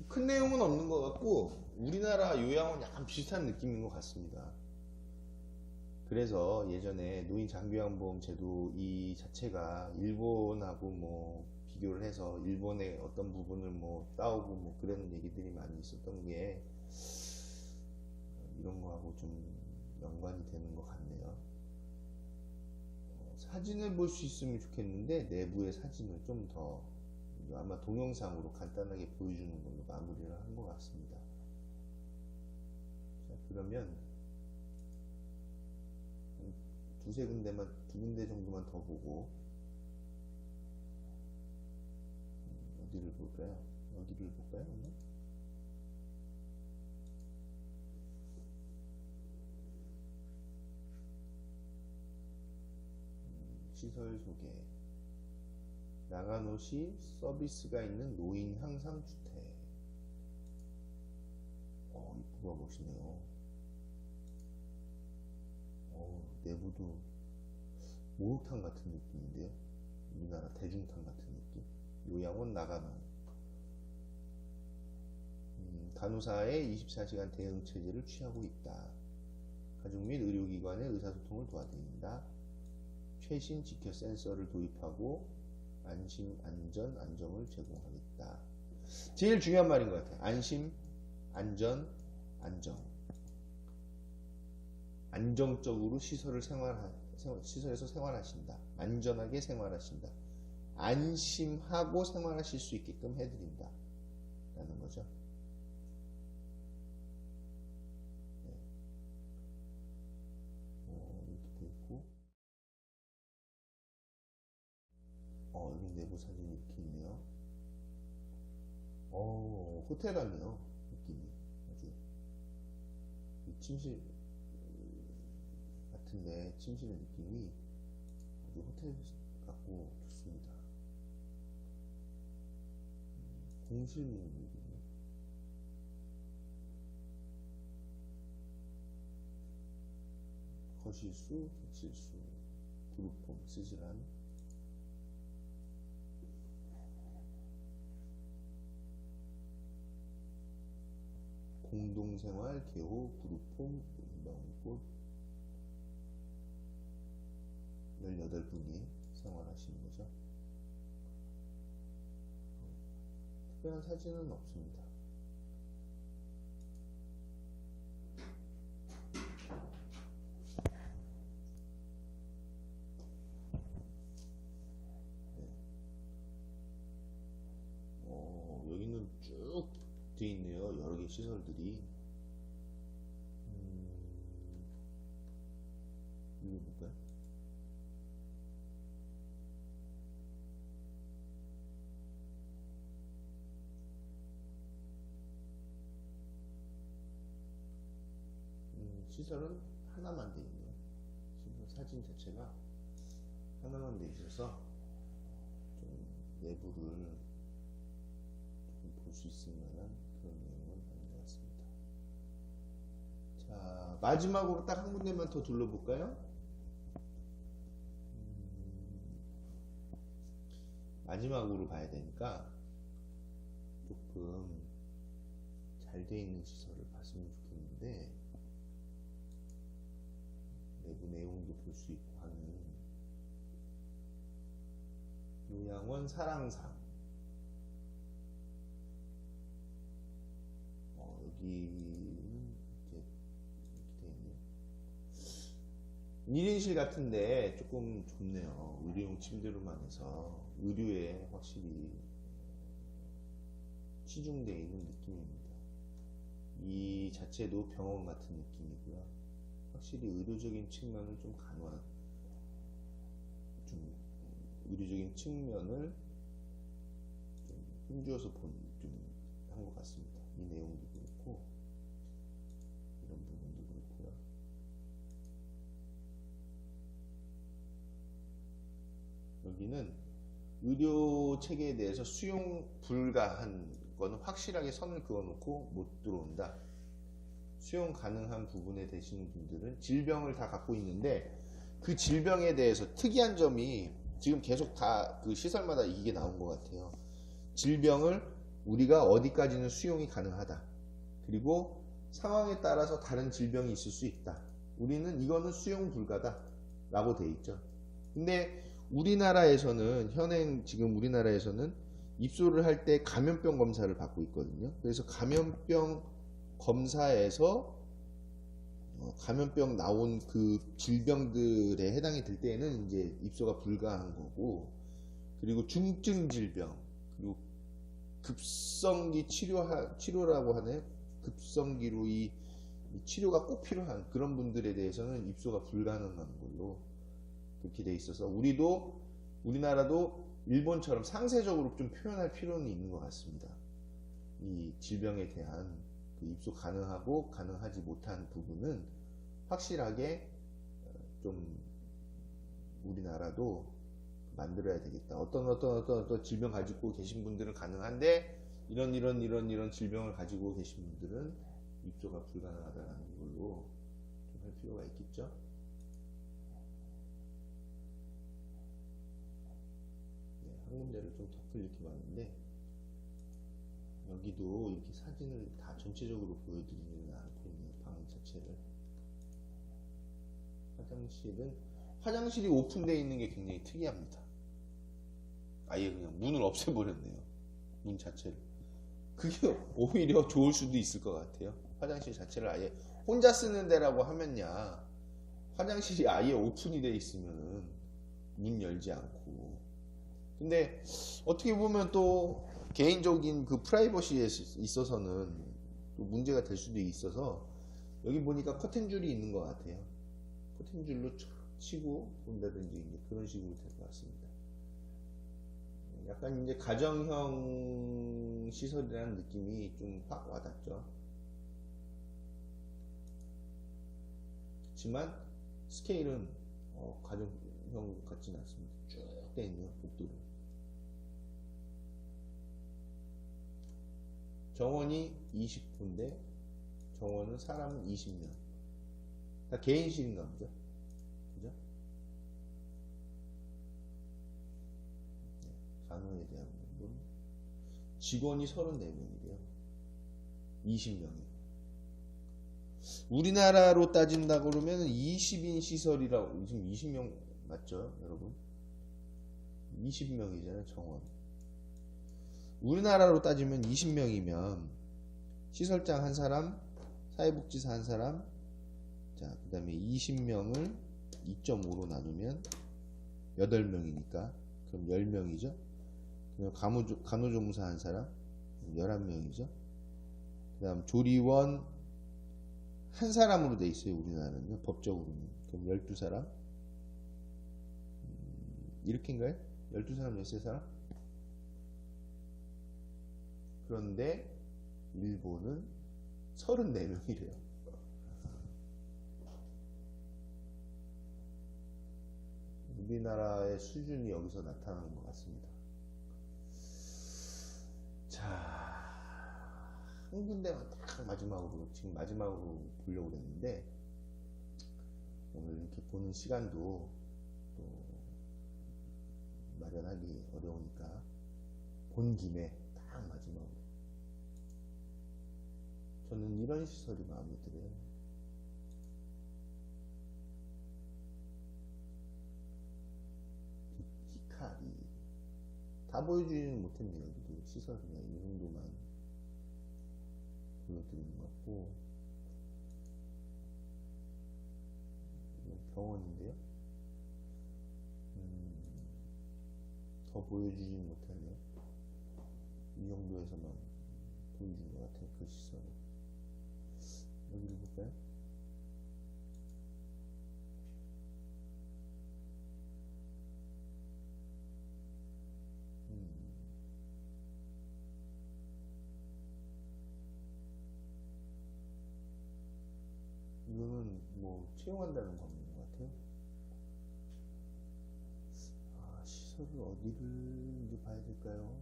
큰 내용은 없는 것 같고 우리나라 요양원 약간 비슷한 느낌인 것 같습니다. 그래서 예전에 노인 장기요양보험 제도 이 자체가 일본하고 뭐 비교를 해서 일본의 어떤 부분을 뭐 따오고 뭐 그런 얘기들이 많이 있었던 게 이런 거하고 좀 연관이 되는 것 같네요. 사진을 볼 수 있으면 좋겠는데 내부의 사진을 좀 더 아마 동영상으로 간단하게 보여주는 걸로 마무리를 한 것 같습니다. 자, 그러면 두 군데 정도만 더 보고 어디를 볼까요? 여기를 볼까요? 오늘? 시설 소개. 나가노시 서비스가 있는 노인 향상주택. 이쁘고 멋있네요. 내부도 목욕탕 같은 느낌인데요. 우리나라 대중탕 같은 느낌. 요양원 나가노. 간호사의 24시간 대응 체제를 취하고 있다. 가족 및 의료기관의 의사소통을 도와드린다. 최신 지켜 센서를 도입하고 안심, 안전, 안정을 제공하겠다. 제일 중요한 말인 것 같아요. 안심, 안전, 안정. 안정적으로 시설에서 생활하신다. 안전하게 생활하신다. 안심하고 생활하실 수 있게끔 해드린다. 라는 거죠. 네. 이렇게 돼 있고. 여기 내부 사진이 이렇게 있네요. 호텔 같네요. 느낌이. 아주. 이 침실 같은데, 침실의 느낌이 아주 호텔 같고 좋습니다. 공실문이거든요. 거실수, 객실수, 그룹홈, 쓰질한 공동생활, 개호, 그룹홈, 인방꽃 18분이 생활하시는 거죠. 특별한 사진은 없습니다. 네. 여기는 쭉 돼 있네요. 여러 개 시설들이. 이거 볼까요? 시설은 하나만 돼 있네요. 시설 사진 자체가 하나만 돼 있어서 좀 내부를 좀 볼 수 있을 만한 그런 내용은 아닌 것 같습니다. 자, 마지막으로 딱 한 군데만 더 둘러볼까요? 마지막으로 봐야 되니까 조금 잘 돼 있는 시설을 봤으면 좋겠는데, 내부 내용도 볼 수 있고 하는 요양원 사랑상. 여기는 이렇게 돼 있네요. 1인실 같은데 조금 좁네요. 의료용 침대로만 해서 의료에 확실히 치중되어 있는 느낌입니다. 이 자체도 병원 같은 느낌이고요. 확실히 의료적인 측면을 좀 의료적인 측면을 좀 힘주어서 한 것 같습니다. 이 내용도 그렇고, 이런 부분도 그렇고요. 여기는 의료 체계에 대해서 수용 불가한 거는 확실하게 선을 그어놓고 못 들어온다. 수용 가능한 부분에 되시는 분들은 질병을 다 갖고 있는데, 그 질병에 대해서 특이한 점이 지금 계속 다 그 시설마다 이게 나온 것 같아요. 질병을 우리가 어디까지는 수용이 가능하다. 그리고 상황에 따라서 다른 질병이 있을 수 있다. 우리는 이거는 수용 불가다 라고 돼 있죠. 근데 우리나라에서는 지금 우리나라에서는 입소를 할 때 감염병 검사를 받고 있거든요. 그래서 감염병 검사에서 감염병 나온 그 질병들에 해당이 될 때에는 이제 입소가 불가한 거고, 그리고 중증 질병, 그리고 급성기 치료라고 하네요. 급성기로 이 치료가 꼭 필요한 그런 분들에 대해서는 입소가 불가능한 걸로 그렇게 돼 있어서, 우리나라도 일본처럼 상세적으로 좀 표현할 필요는 있는 것 같습니다. 이 질병에 대한 그 입소 가능하고 가능하지 못한 부분은 확실하게 좀 우리나라도 만들어야 되겠다. 어떤 질병 가지고 계신 분들은 가능한데, 이런 질병을 가지고 계신 분들은 입소가 불가능하다는 걸로 좀 할 필요가 있겠죠. 네, 한 군데를 좀 더 이렇게 봤는데, 여기도 이렇게 사진을 다 전체적으로 보여드리지는 않고 있네요. 방 자체를. 화장실이 오픈되어 있는 게 굉장히 특이합니다. 아예 그냥 문을 없애버렸네요. 문 자체를. 그게 오히려 좋을 수도 있을 것 같아요. 화장실 자체를 아예 혼자 쓰는 데라고 하면야, 화장실이 아예 오픈이 되어 있으면은 문 열지 않고. 근데 어떻게 보면 또 개인적인 그 프라이버시에 있어서는 또 문제가 될 수도 있어서, 여기 보니까 커튼줄이 있는 것 같아요. 커튼줄로 촥 치고 본다든지 이제 그런 식으로 될 것 같습니다. 약간 이제 가정형 시설이라는 느낌이 좀 확 와닿죠. 그렇지만 스케일은 가정형 같지는 않습니다. 쭉 돼 있네요, 복도로. 정원이 20군데, 정원은 사람은 20명. 다 개인실인가 보죠? 그죠? 간호에 대한 부분. 직원이 34명이래요. 20명이. 우리나라로 따진다 그러면 20인 시설이라고, 지금 20명 맞죠, 여러분? 20명이잖아요, 정원. 우리나라로 따지면 20명이면 시설장 한 사람, 사회복지사 한 사람, 자, 그 다음에 20명을 2.5로 나누면 8명이니까 그럼 10명이죠. 그럼 간호조무사 한 사람 11명이죠. 그 다음 조리원 한 사람으로 돼 있어요, 우리나라는 법적으로는. 그럼 12사람. 이렇게인가요? 12사람, 13사람? 그런데 일본은 34명이래요. 우리나라의 수준이 여기서 나타나는 것 같습니다. 자, 한 군데만 딱 마지막으로 지금 마지막으로 보려고 그랬는데 오늘 이렇게 보는 시간도 또 마련하기 어려우니까 본 김에 딱 마지막으로 저는 이런 시설이 마음에 들어요. 히카리 다 보여주지는 못했네요. 여기도 시설 그냥 이 정도만 보여드리는 것 같고 이건 병원인데요. 더 보여주지는 못했네요. 이 정도에서만 보여준 것 같아요. 그 시설을 여기를 볼까요? 이거는 뭐 채용한다는 거 없는 것 같아요. 아, 시설을 어디를 이제 봐야 될까요?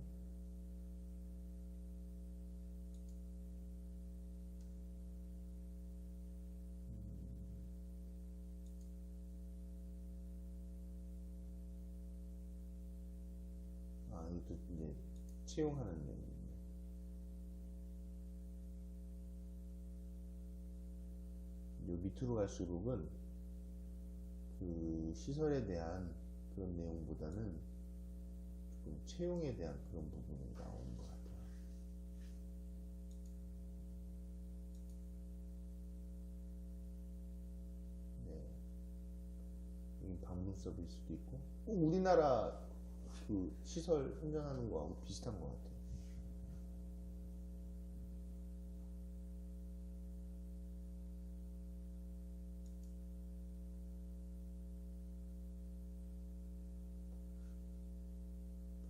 아, 이것도 이제 채용하는 내용이네요. 요 밑으로 갈수록은 그 시설에 대한 그런 내용보다는 조금 채용에 대한 그런 부분이 나오는 것 같아요. 네. 여기 방문 서비스도 있고 꼭 우리나라 그 시설 선정하는 거하고 비슷한 것 같아요.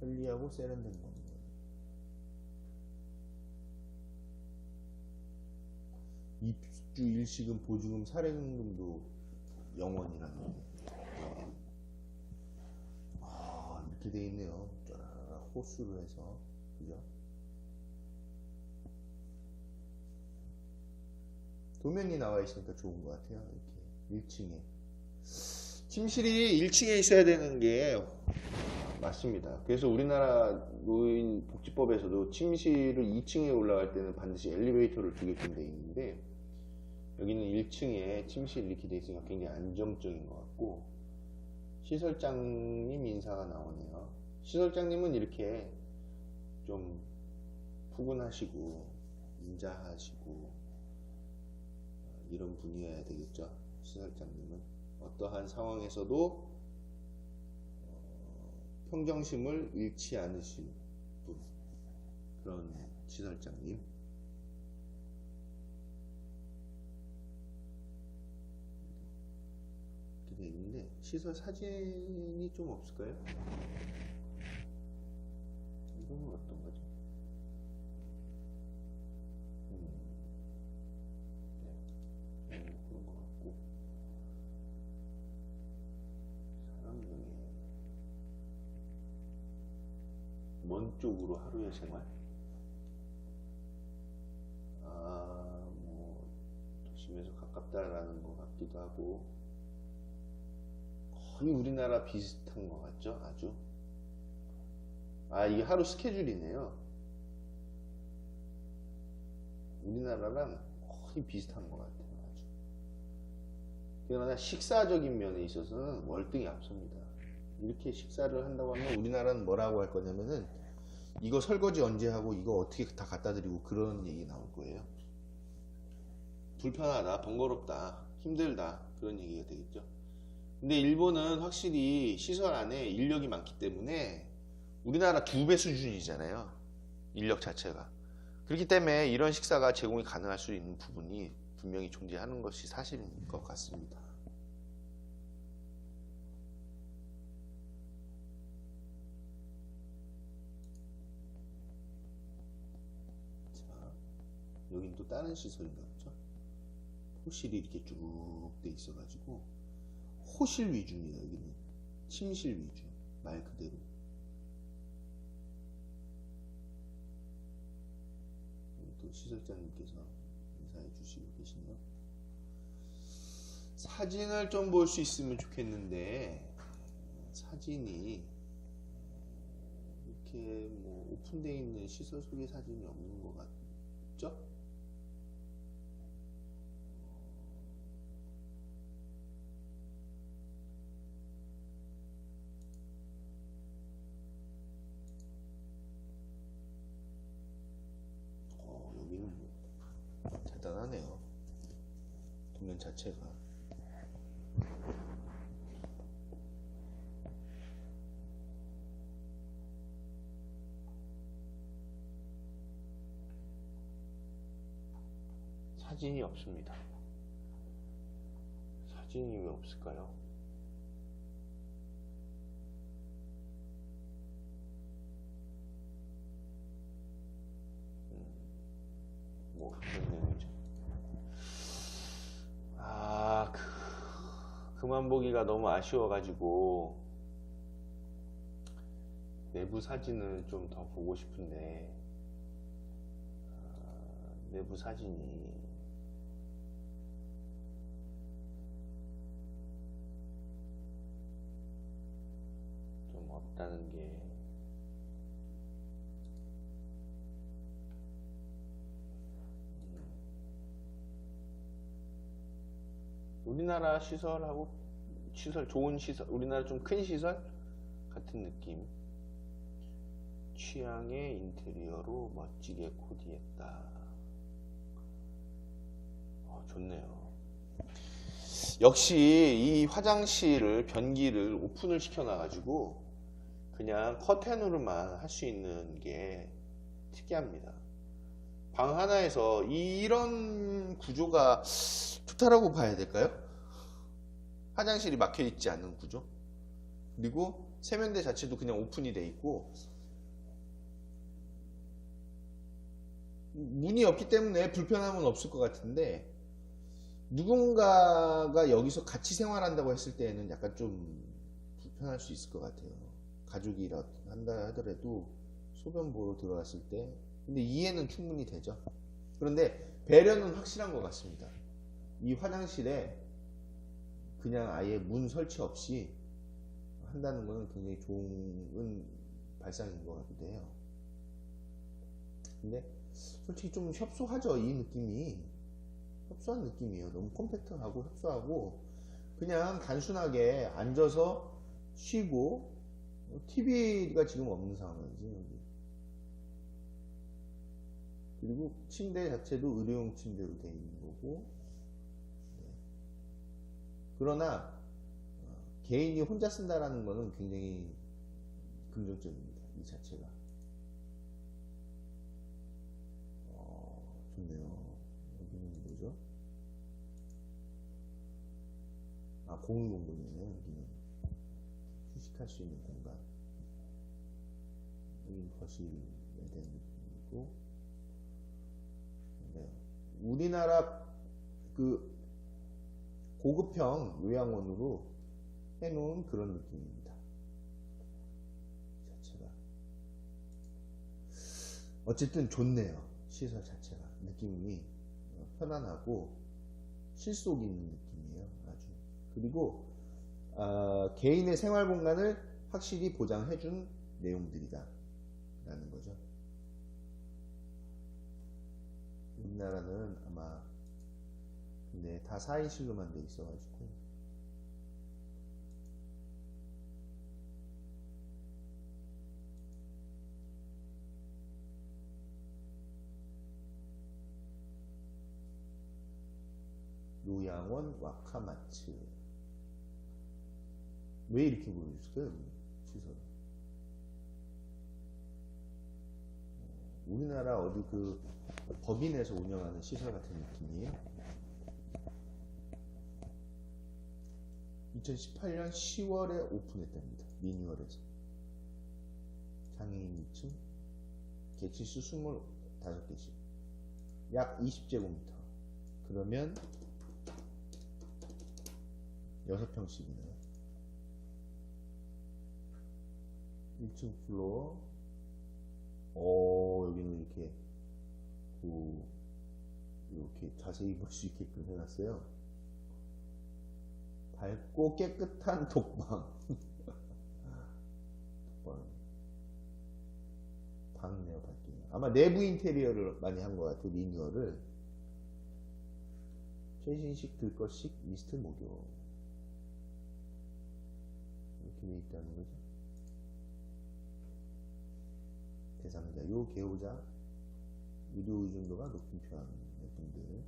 편리하고 세련된 겁니다. 입주 일시금 보증금 사례금도 0원이라는 거. 아, 이렇게 돼 있네요. 쫙 호수로 해서 그죠? 도면이 나와 있으니까 좋은 것 같아요. 이렇게 1층에 침실이 1층에 있어야 되는 게 맞습니다. 그래서 우리나라 노인복지법에서도 침실을 2층에 올라갈 때는 반드시 엘리베이터를 두게끔 되어 있는데 여기는 1층에 침실이 이렇게 되어 있으니까 굉장히 안정적인 것 같고 시설장님 인사가 나오네요. 시설장님은 이렇게 좀 푸근하시고 인자하시고 이런 분이어야 되겠죠. 시설장님은 어떠한 상황에서도 평정심을 잃지 않으실 분, 그런 시설장님. 이렇게 되어 있는데 시설 사진이 좀 없을까요? 이거는 어떤 거죠? 네, 그런 것 같고 사람 중에 먼 쪽으로 하루의 생활? 아, 뭐, 도심에서 가깝다라는 것 같기도 하고, 거의 우리나라 비슷한 것 같죠? 아주. 아, 이게 하루 스케줄이네요. 우리나라랑 거의 비슷한 것 같아요. 아주. 그러나 식사적인 면에 있어서는 월등히 앞섭니다. 이렇게 식사를 한다고 하면 우리나라는 뭐라고 할 거냐면은 이거 설거지 언제 하고 이거 어떻게 다 갖다 드리고 그런 얘기 나올 거예요. 불편하다, 번거롭다, 힘들다 그런 얘기가 되겠죠. 근데 일본은 확실히 시설 안에 인력이 많기 때문에 우리나라 2배 수준이잖아요. 인력 자체가. 그렇기 때문에 이런 식사가 제공이 가능할 수 있는 부분이 분명히 존재하는 것이 사실인 것 같습니다. 여긴 또 다른 시설인가 보죠. 호실이 이렇게 쭉 돼 있어가지고 호실 위주입니다. 여기는 침실 위주 말 그대로. 또 시설자님께서 인사해 주시고 계시네요. 사진을 좀 볼 수 있으면 좋겠는데 사진이 이렇게 뭐 오픈되어 있는 시설 소개 사진이 없는 것 같죠? 여기는 뭐 대단하네요. 도면 자체가. 사진이 없습니다. 사진이 왜 없을까요? 뭐 그런 내용이죠. 그만 보기가 너무 아쉬워가지고 내부 사진을 좀 더 보고 싶은데 내부 사진이 좀 없다는 게 우리나라 시설하고 좋은 시설, 우리나라 좀 큰 시설 같은 느낌. 취향의 인테리어로 멋지게 코디했다. 좋네요. 역시 이 화장실을 변기를 오픈을 시켜놔가지고 그냥 커튼으로만 할 수 있는 게 특이합니다. 방 하나에서 이런 구조가 좋다라고 봐야 될까요? 화장실이 막혀 있지 않은 구조. 그리고 세면대 자체도 그냥 오픈이 돼 있고 문이 없기 때문에 불편함은 없을 것 같은데 누군가가 여기서 같이 생활한다고 했을 때에는 약간 좀 불편할 수 있을 것 같아요. 가족이라 한다 하더라도 소변 보러 들어갔을 때. 근데 이해는 충분히 되죠. 그런데 배려는 확실한 것 같습니다. 이 화장실에 그냥 아예 문 설치 없이 한다는 것은 굉장히 좋은 발상인 것 같기도 해요. 근데 솔직히 좀 협소하죠. 이 느낌이 협소한 느낌이에요. 너무 컴팩트하고 협소하고 그냥 단순하게 앉아서 쉬고 TV가 지금 없는 상황이지 여기. 그리고 침대 자체도 의료용 침대로 되어 있는 거고. 그러나 개인이 혼자 쓴다라는 것은 굉장히 긍정적입니다. 이 자체가. 좋네요. 여기는 뭐죠? 공유 공간이네요. 여기는 휴식할 수 있는 공간. 여기는 거실에 대한 느낌이고. 네. 우리나라 그 고급형 요양원으로 해놓은 그런 느낌입니다. 자체가. 어쨌든 좋네요. 시설 자체가. 느낌이 편안하고 실속 있는 느낌이에요. 아주. 그리고 개인의 생활 공간을 확실히 보장해준 내용들이다 라는 거죠. 우리나라는 아마 근데 다 4인실로만 돼 있어가지고 요양원 와카마츠. 왜 이렇게 부르셨어요? 시설. 우리나라 어디 그 법인에서 운영하는 시설 같은 느낌이에요. 2018년 10월에 오픈했답니다. 리뉴얼해서. 장애인 2층, 객실수 25개씩. 약 20제곱미터. 그러면 6평씩이네요. 1층 플로어. 여기는 이렇게 이렇게 자세히 볼 수 있게끔 해놨어요. 밝고 깨끗한 독방. 방 내어 밝기. 아마 내부 인테리어를 많이 한 것 같아요. 리뉴얼을. 최신식 들것식 미스트 목욕. 이렇게 돼 있다는 거죠. 대상자, 요 개호자 의료 의존도가 높은 편의 분들.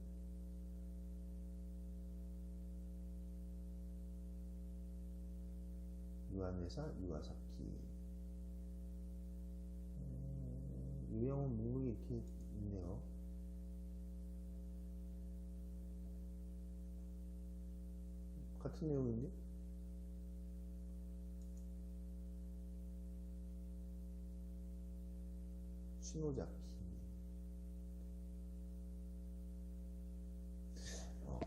유한회사, 유아사키. 요양원 목록이 이렇게 있네요. 같은 내용인데? 신호자키.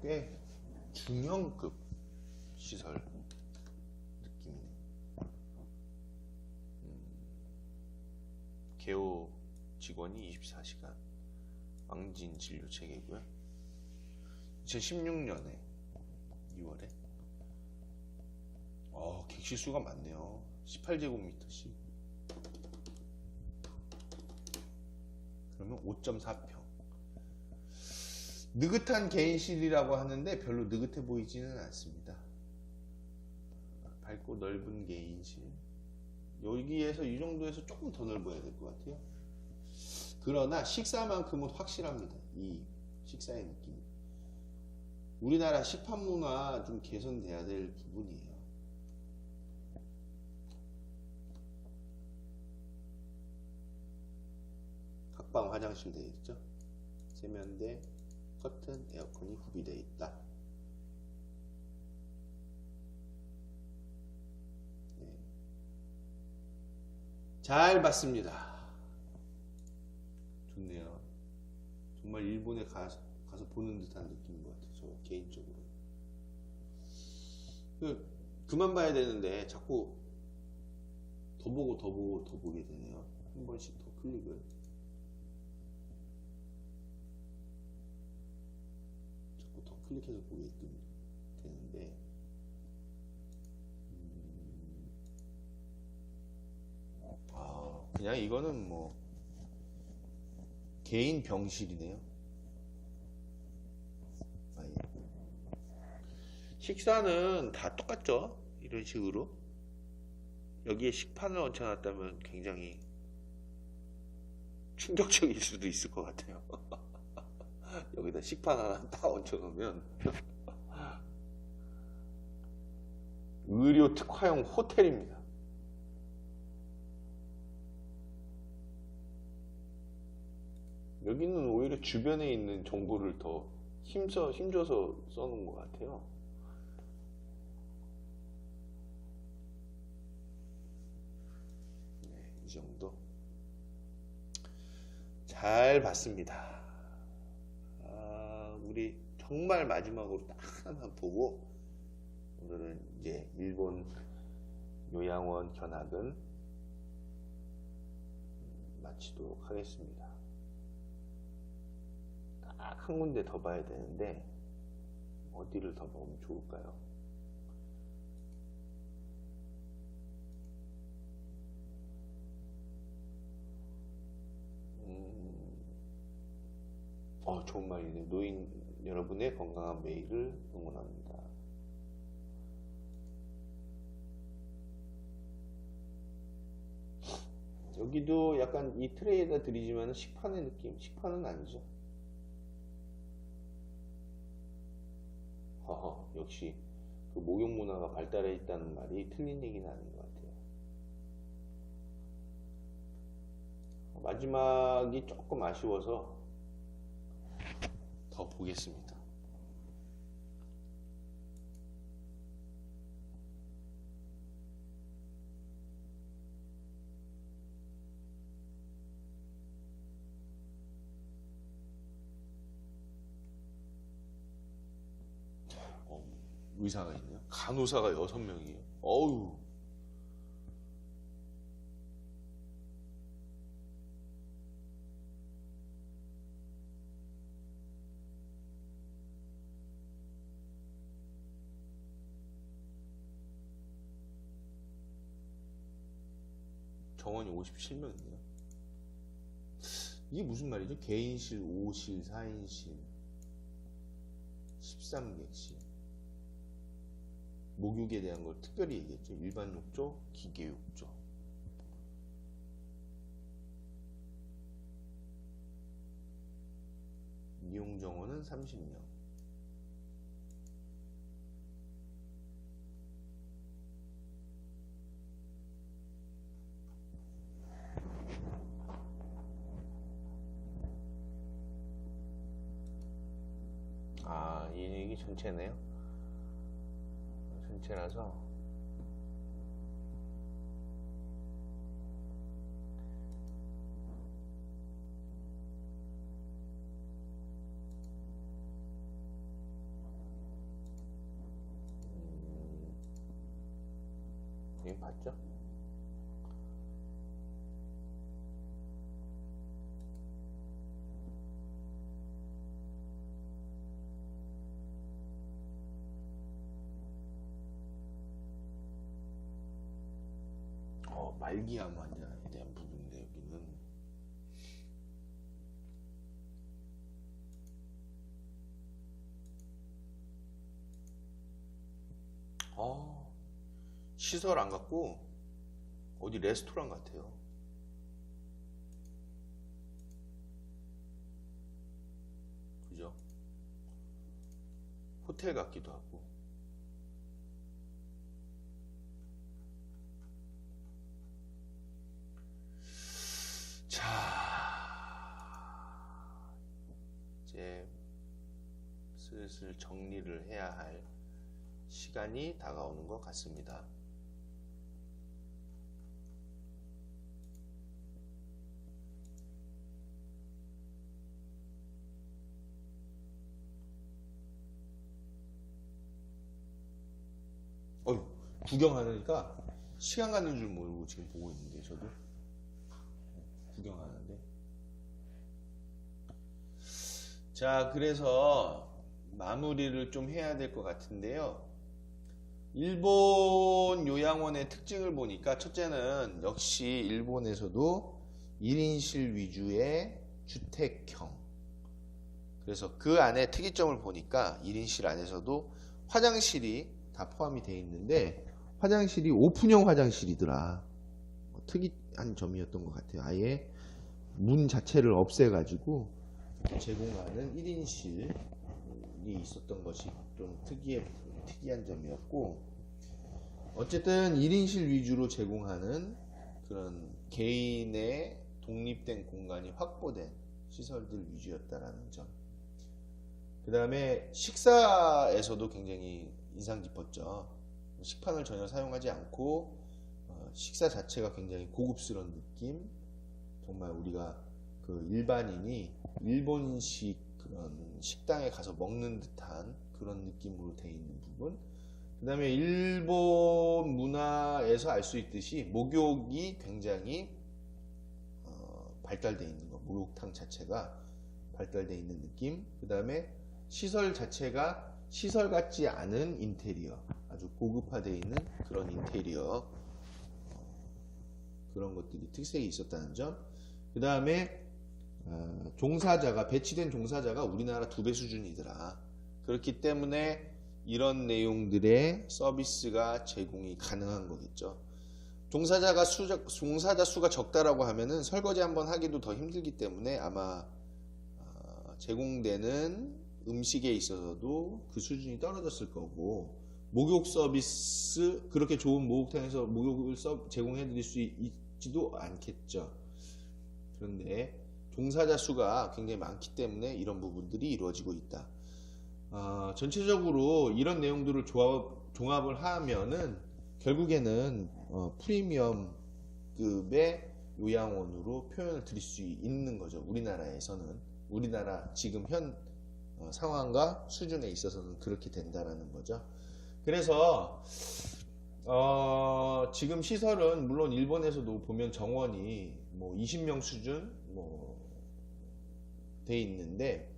꽤 중형급 시설 느낌이네. 개호 직원이 24시간 왕진 진료 체계고요. 2016년에 2월에 객실 수가 많네요. 18제곱미터씩. 그러면 5.4평. 느긋한 개인실이라고 하는데 별로 느긋해 보이지는 않습니다. 밝고 넓은 개인실. 여기에서 이 정도에서 조금 더 넓어야 될 것 같아요. 그러나 식사만큼은 확실합니다. 이 식사의 느낌. 우리나라 식판 문화 좀 개선돼야 될 부분이에요. 각방 화장실 되어 있죠. 세면대, 커튼, 에어컨이 구비되어 있다. 네. 잘 봤습니다. 좋네요. 정말 일본에 가서 보는 듯한 느낌인 것 같아요. 저 개인적으로. 그만 봐야 되는데 자꾸 더 보고 더 보고 더 보게 되네요. 한 번씩 더 클릭을. 자꾸 더 클릭해서 보게끔 되는데. 그냥 이거는 뭐 개인 병실이네요. 아예. 식사는 다 똑같죠. 이런 식으로 여기에 식판을 얹혀놨다면 굉장히 충격적일 수도 있을 것 같아요. 여기다 식판 하나 딱 얹혀놓으면 의료 특화용 호텔입니다. 여기는 오히려 주변에 있는 정보를 더 힘줘서 써놓은 것 같아요. 네, 이 정도. 잘 봤습니다. 우리 정말 마지막으로 딱 하나 보고 오늘은 이제 일본 요양원 견학은 마치도록 하겠습니다. 딱 한 군데 더 봐야 되는데 어디를 더 보면 좋을까요? 좋은 말이네. 노인 여러분의 건강한 매일을 응원합니다. 여기도 약간 이 트레이에다 드리지만 식판의 느낌. 식판은 아니죠. 역시 그 목욕 문화가 발달해 있다는 말이 틀린 얘기는 아닌 것 같아요. 마지막이 조금 아쉬워서 더 보겠습니다. 의사가 있네요. 간호사가 6명이에요. 어우. 정원이 57명이네요. 이게 무슨 말이죠? 개인실, 5실, 4인실, 13객실. 목욕에 대한 걸 특별히 얘기했죠. 일반 욕조, 기계 욕조. 이용 정원은 30명. 아, 이 얘기 전체네요. 전체라서 이거 봤죠? 말기암 환자에 대한 부분인데 여기는 시설 안 갖고 어디 레스토랑 같아요. 그죠? 호텔 같기도 하고. 자, 이제 슬슬 정리를 해야 할 시간이 다가오는 것 같습니다. 구경하니까 시간 가는 줄 모르고 지금 보고 있는데 저도 구경하는데. 자, 그래서 마무리를 좀 해야 될 것 같은데요. 일본 요양원의 특징을 보니까 첫째는 역시 일본에서도 1인실 위주의 주택형. 그래서 그 안에 특이점을 보니까 1인실 안에서도 화장실이 다 포함이 되어 있는데 화장실이 오픈형 화장실이더라. 특이한 점이었던 것 같아요. 아예 문 자체를 없애가지고 제공하는 1인실이 있었던 것이 좀 특이한 점이었고, 어쨌든 1인실 위주로 제공하는 그런 개인의 독립된 공간이 확보된 시설들 위주였다라는 점. 그 다음에 식사에서도 굉장히 인상 깊었죠. 식판을 전혀 사용하지 않고 식사 자체가 굉장히 고급스러운 느낌. 정말 우리가 그 일반인이 일본식 그런 식당에 가서 먹는 듯한 그런 느낌으로 되어 있는 부분. 그 다음에 일본 문화에서 알 수 있듯이 목욕이 굉장히 발달되어 있는 거. 목욕탕 자체가 발달되어 있는 느낌. 그 다음에 시설 자체가 시설 같지 않은 인테리어, 아주 고급화되어 있는 그런 인테리어, 그런 것들이 특색이 있었다는 점. 그 다음에 종사자가, 배치된 종사자가 우리나라 2배 수준이더라. 그렇기 때문에 이런 내용들의 서비스가 제공이 가능한 거겠죠. 종사자 수가 적다라고 하면은 설거지 한번 하기도 더 힘들기 때문에 아마 제공되는 음식에 있어서도 그 수준이 떨어졌을 거고, 목욕 서비스, 그렇게 좋은 목욕탕에서 목욕을 제공해 드릴 수 있지도 않겠죠. 그런데 종사자 수가 굉장히 많기 때문에 이런 부분들이 이루어지고 있다. 전체적으로 이런 내용들을 종합을 하면은 결국에는 프리미엄급의 요양원으로 표현을 드릴 수 있는 거죠. 우리나라에서는, 우리나라 지금 현 상황과 수준에 있어서는 그렇게 된다라는 거죠. 그래서 지금 시설은 물론 일본에서도 보면 정원이 뭐 20명 수준 돼 있는데,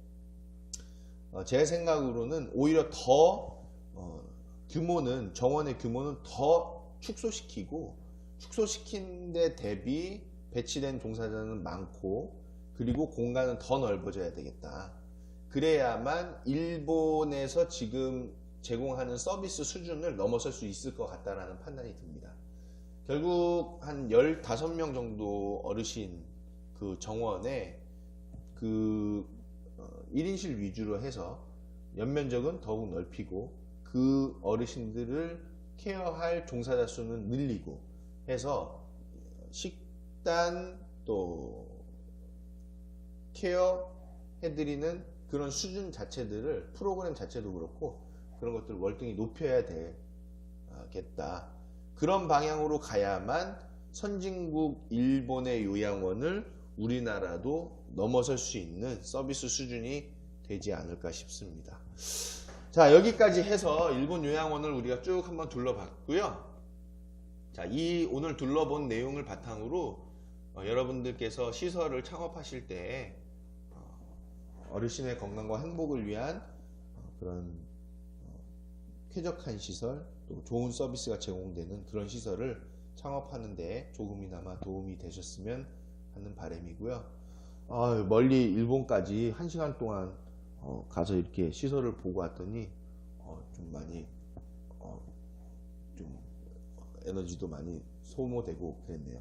제 생각으로는 오히려 더 규모는, 정원의 규모는 더 축소시키고 축소시킨 데 대비 배치된 종사자는 많고 그리고 공간은 더 넓어져야 되겠다. 그래야만 일본에서 지금 제공하는 서비스 수준을 넘어설 수 있을 것 같다라는 판단이 듭니다. 결국 한 15명 정도 어르신 그 정원에 그 1인실 위주로 해서 연면적은 더욱 넓히고 그 어르신들을 케어할 종사자 수는 늘리고 해서 식단 또 케어 해드리는 그런 수준 자체들을 프로그램 자체도 그렇고 그런 것들 월등히 높여야 되겠다. 그런 방향으로 가야만 선진국 일본의 요양원을 우리나라도 넘어설 수 있는 서비스 수준이 되지 않을까 싶습니다. 자, 여기까지 해서 일본 요양원을 우리가 쭉 한번 둘러봤고요. 자, 이 오늘 둘러본 내용을 바탕으로 여러분들께서 시설을 창업하실 때 어르신의 건강과 행복을 위한 그런 쾌적한 시설, 또 좋은 서비스가 제공되는 그런 시설을 창업하는 데 조금이나마 도움이 되셨으면 하는 바람이고요. 멀리 일본까지 1시간 동안 가서 이렇게 시설을 보고 왔더니 좀 많이 좀 에너지도 많이 소모되고 그랬네요.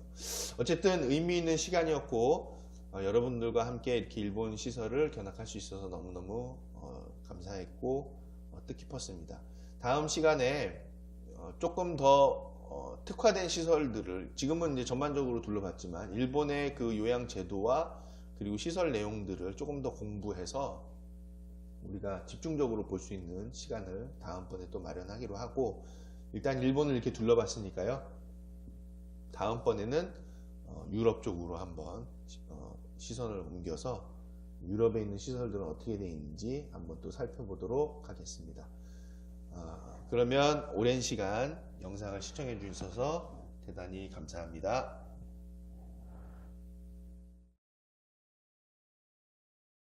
어쨌든 의미 있는 시간이었고 여러분들과 함께 이렇게 일본 시설을 견학할 수 있어서 너무너무 감사했고 뜻깊었습니다. 다음 시간에 조금 더 특화된 시설들을 지금은 이제 전반적으로 둘러봤지만 일본의 그 요양 제도와 그리고 시설 내용들을 조금 더 공부해서 우리가 집중적으로 볼 수 있는 시간을 다음번에 또 마련하기로 하고 일단 일본을 이렇게 둘러봤으니까요. 다음번에는 유럽 쪽으로 한번 시선을 옮겨서 유럽에 있는 시설들은 어떻게 되어 있는지 한번 또 살펴보도록 하겠습니다. 그러면 오랜 시간 영상을 시청해 주셔서 대단히 감사합니다.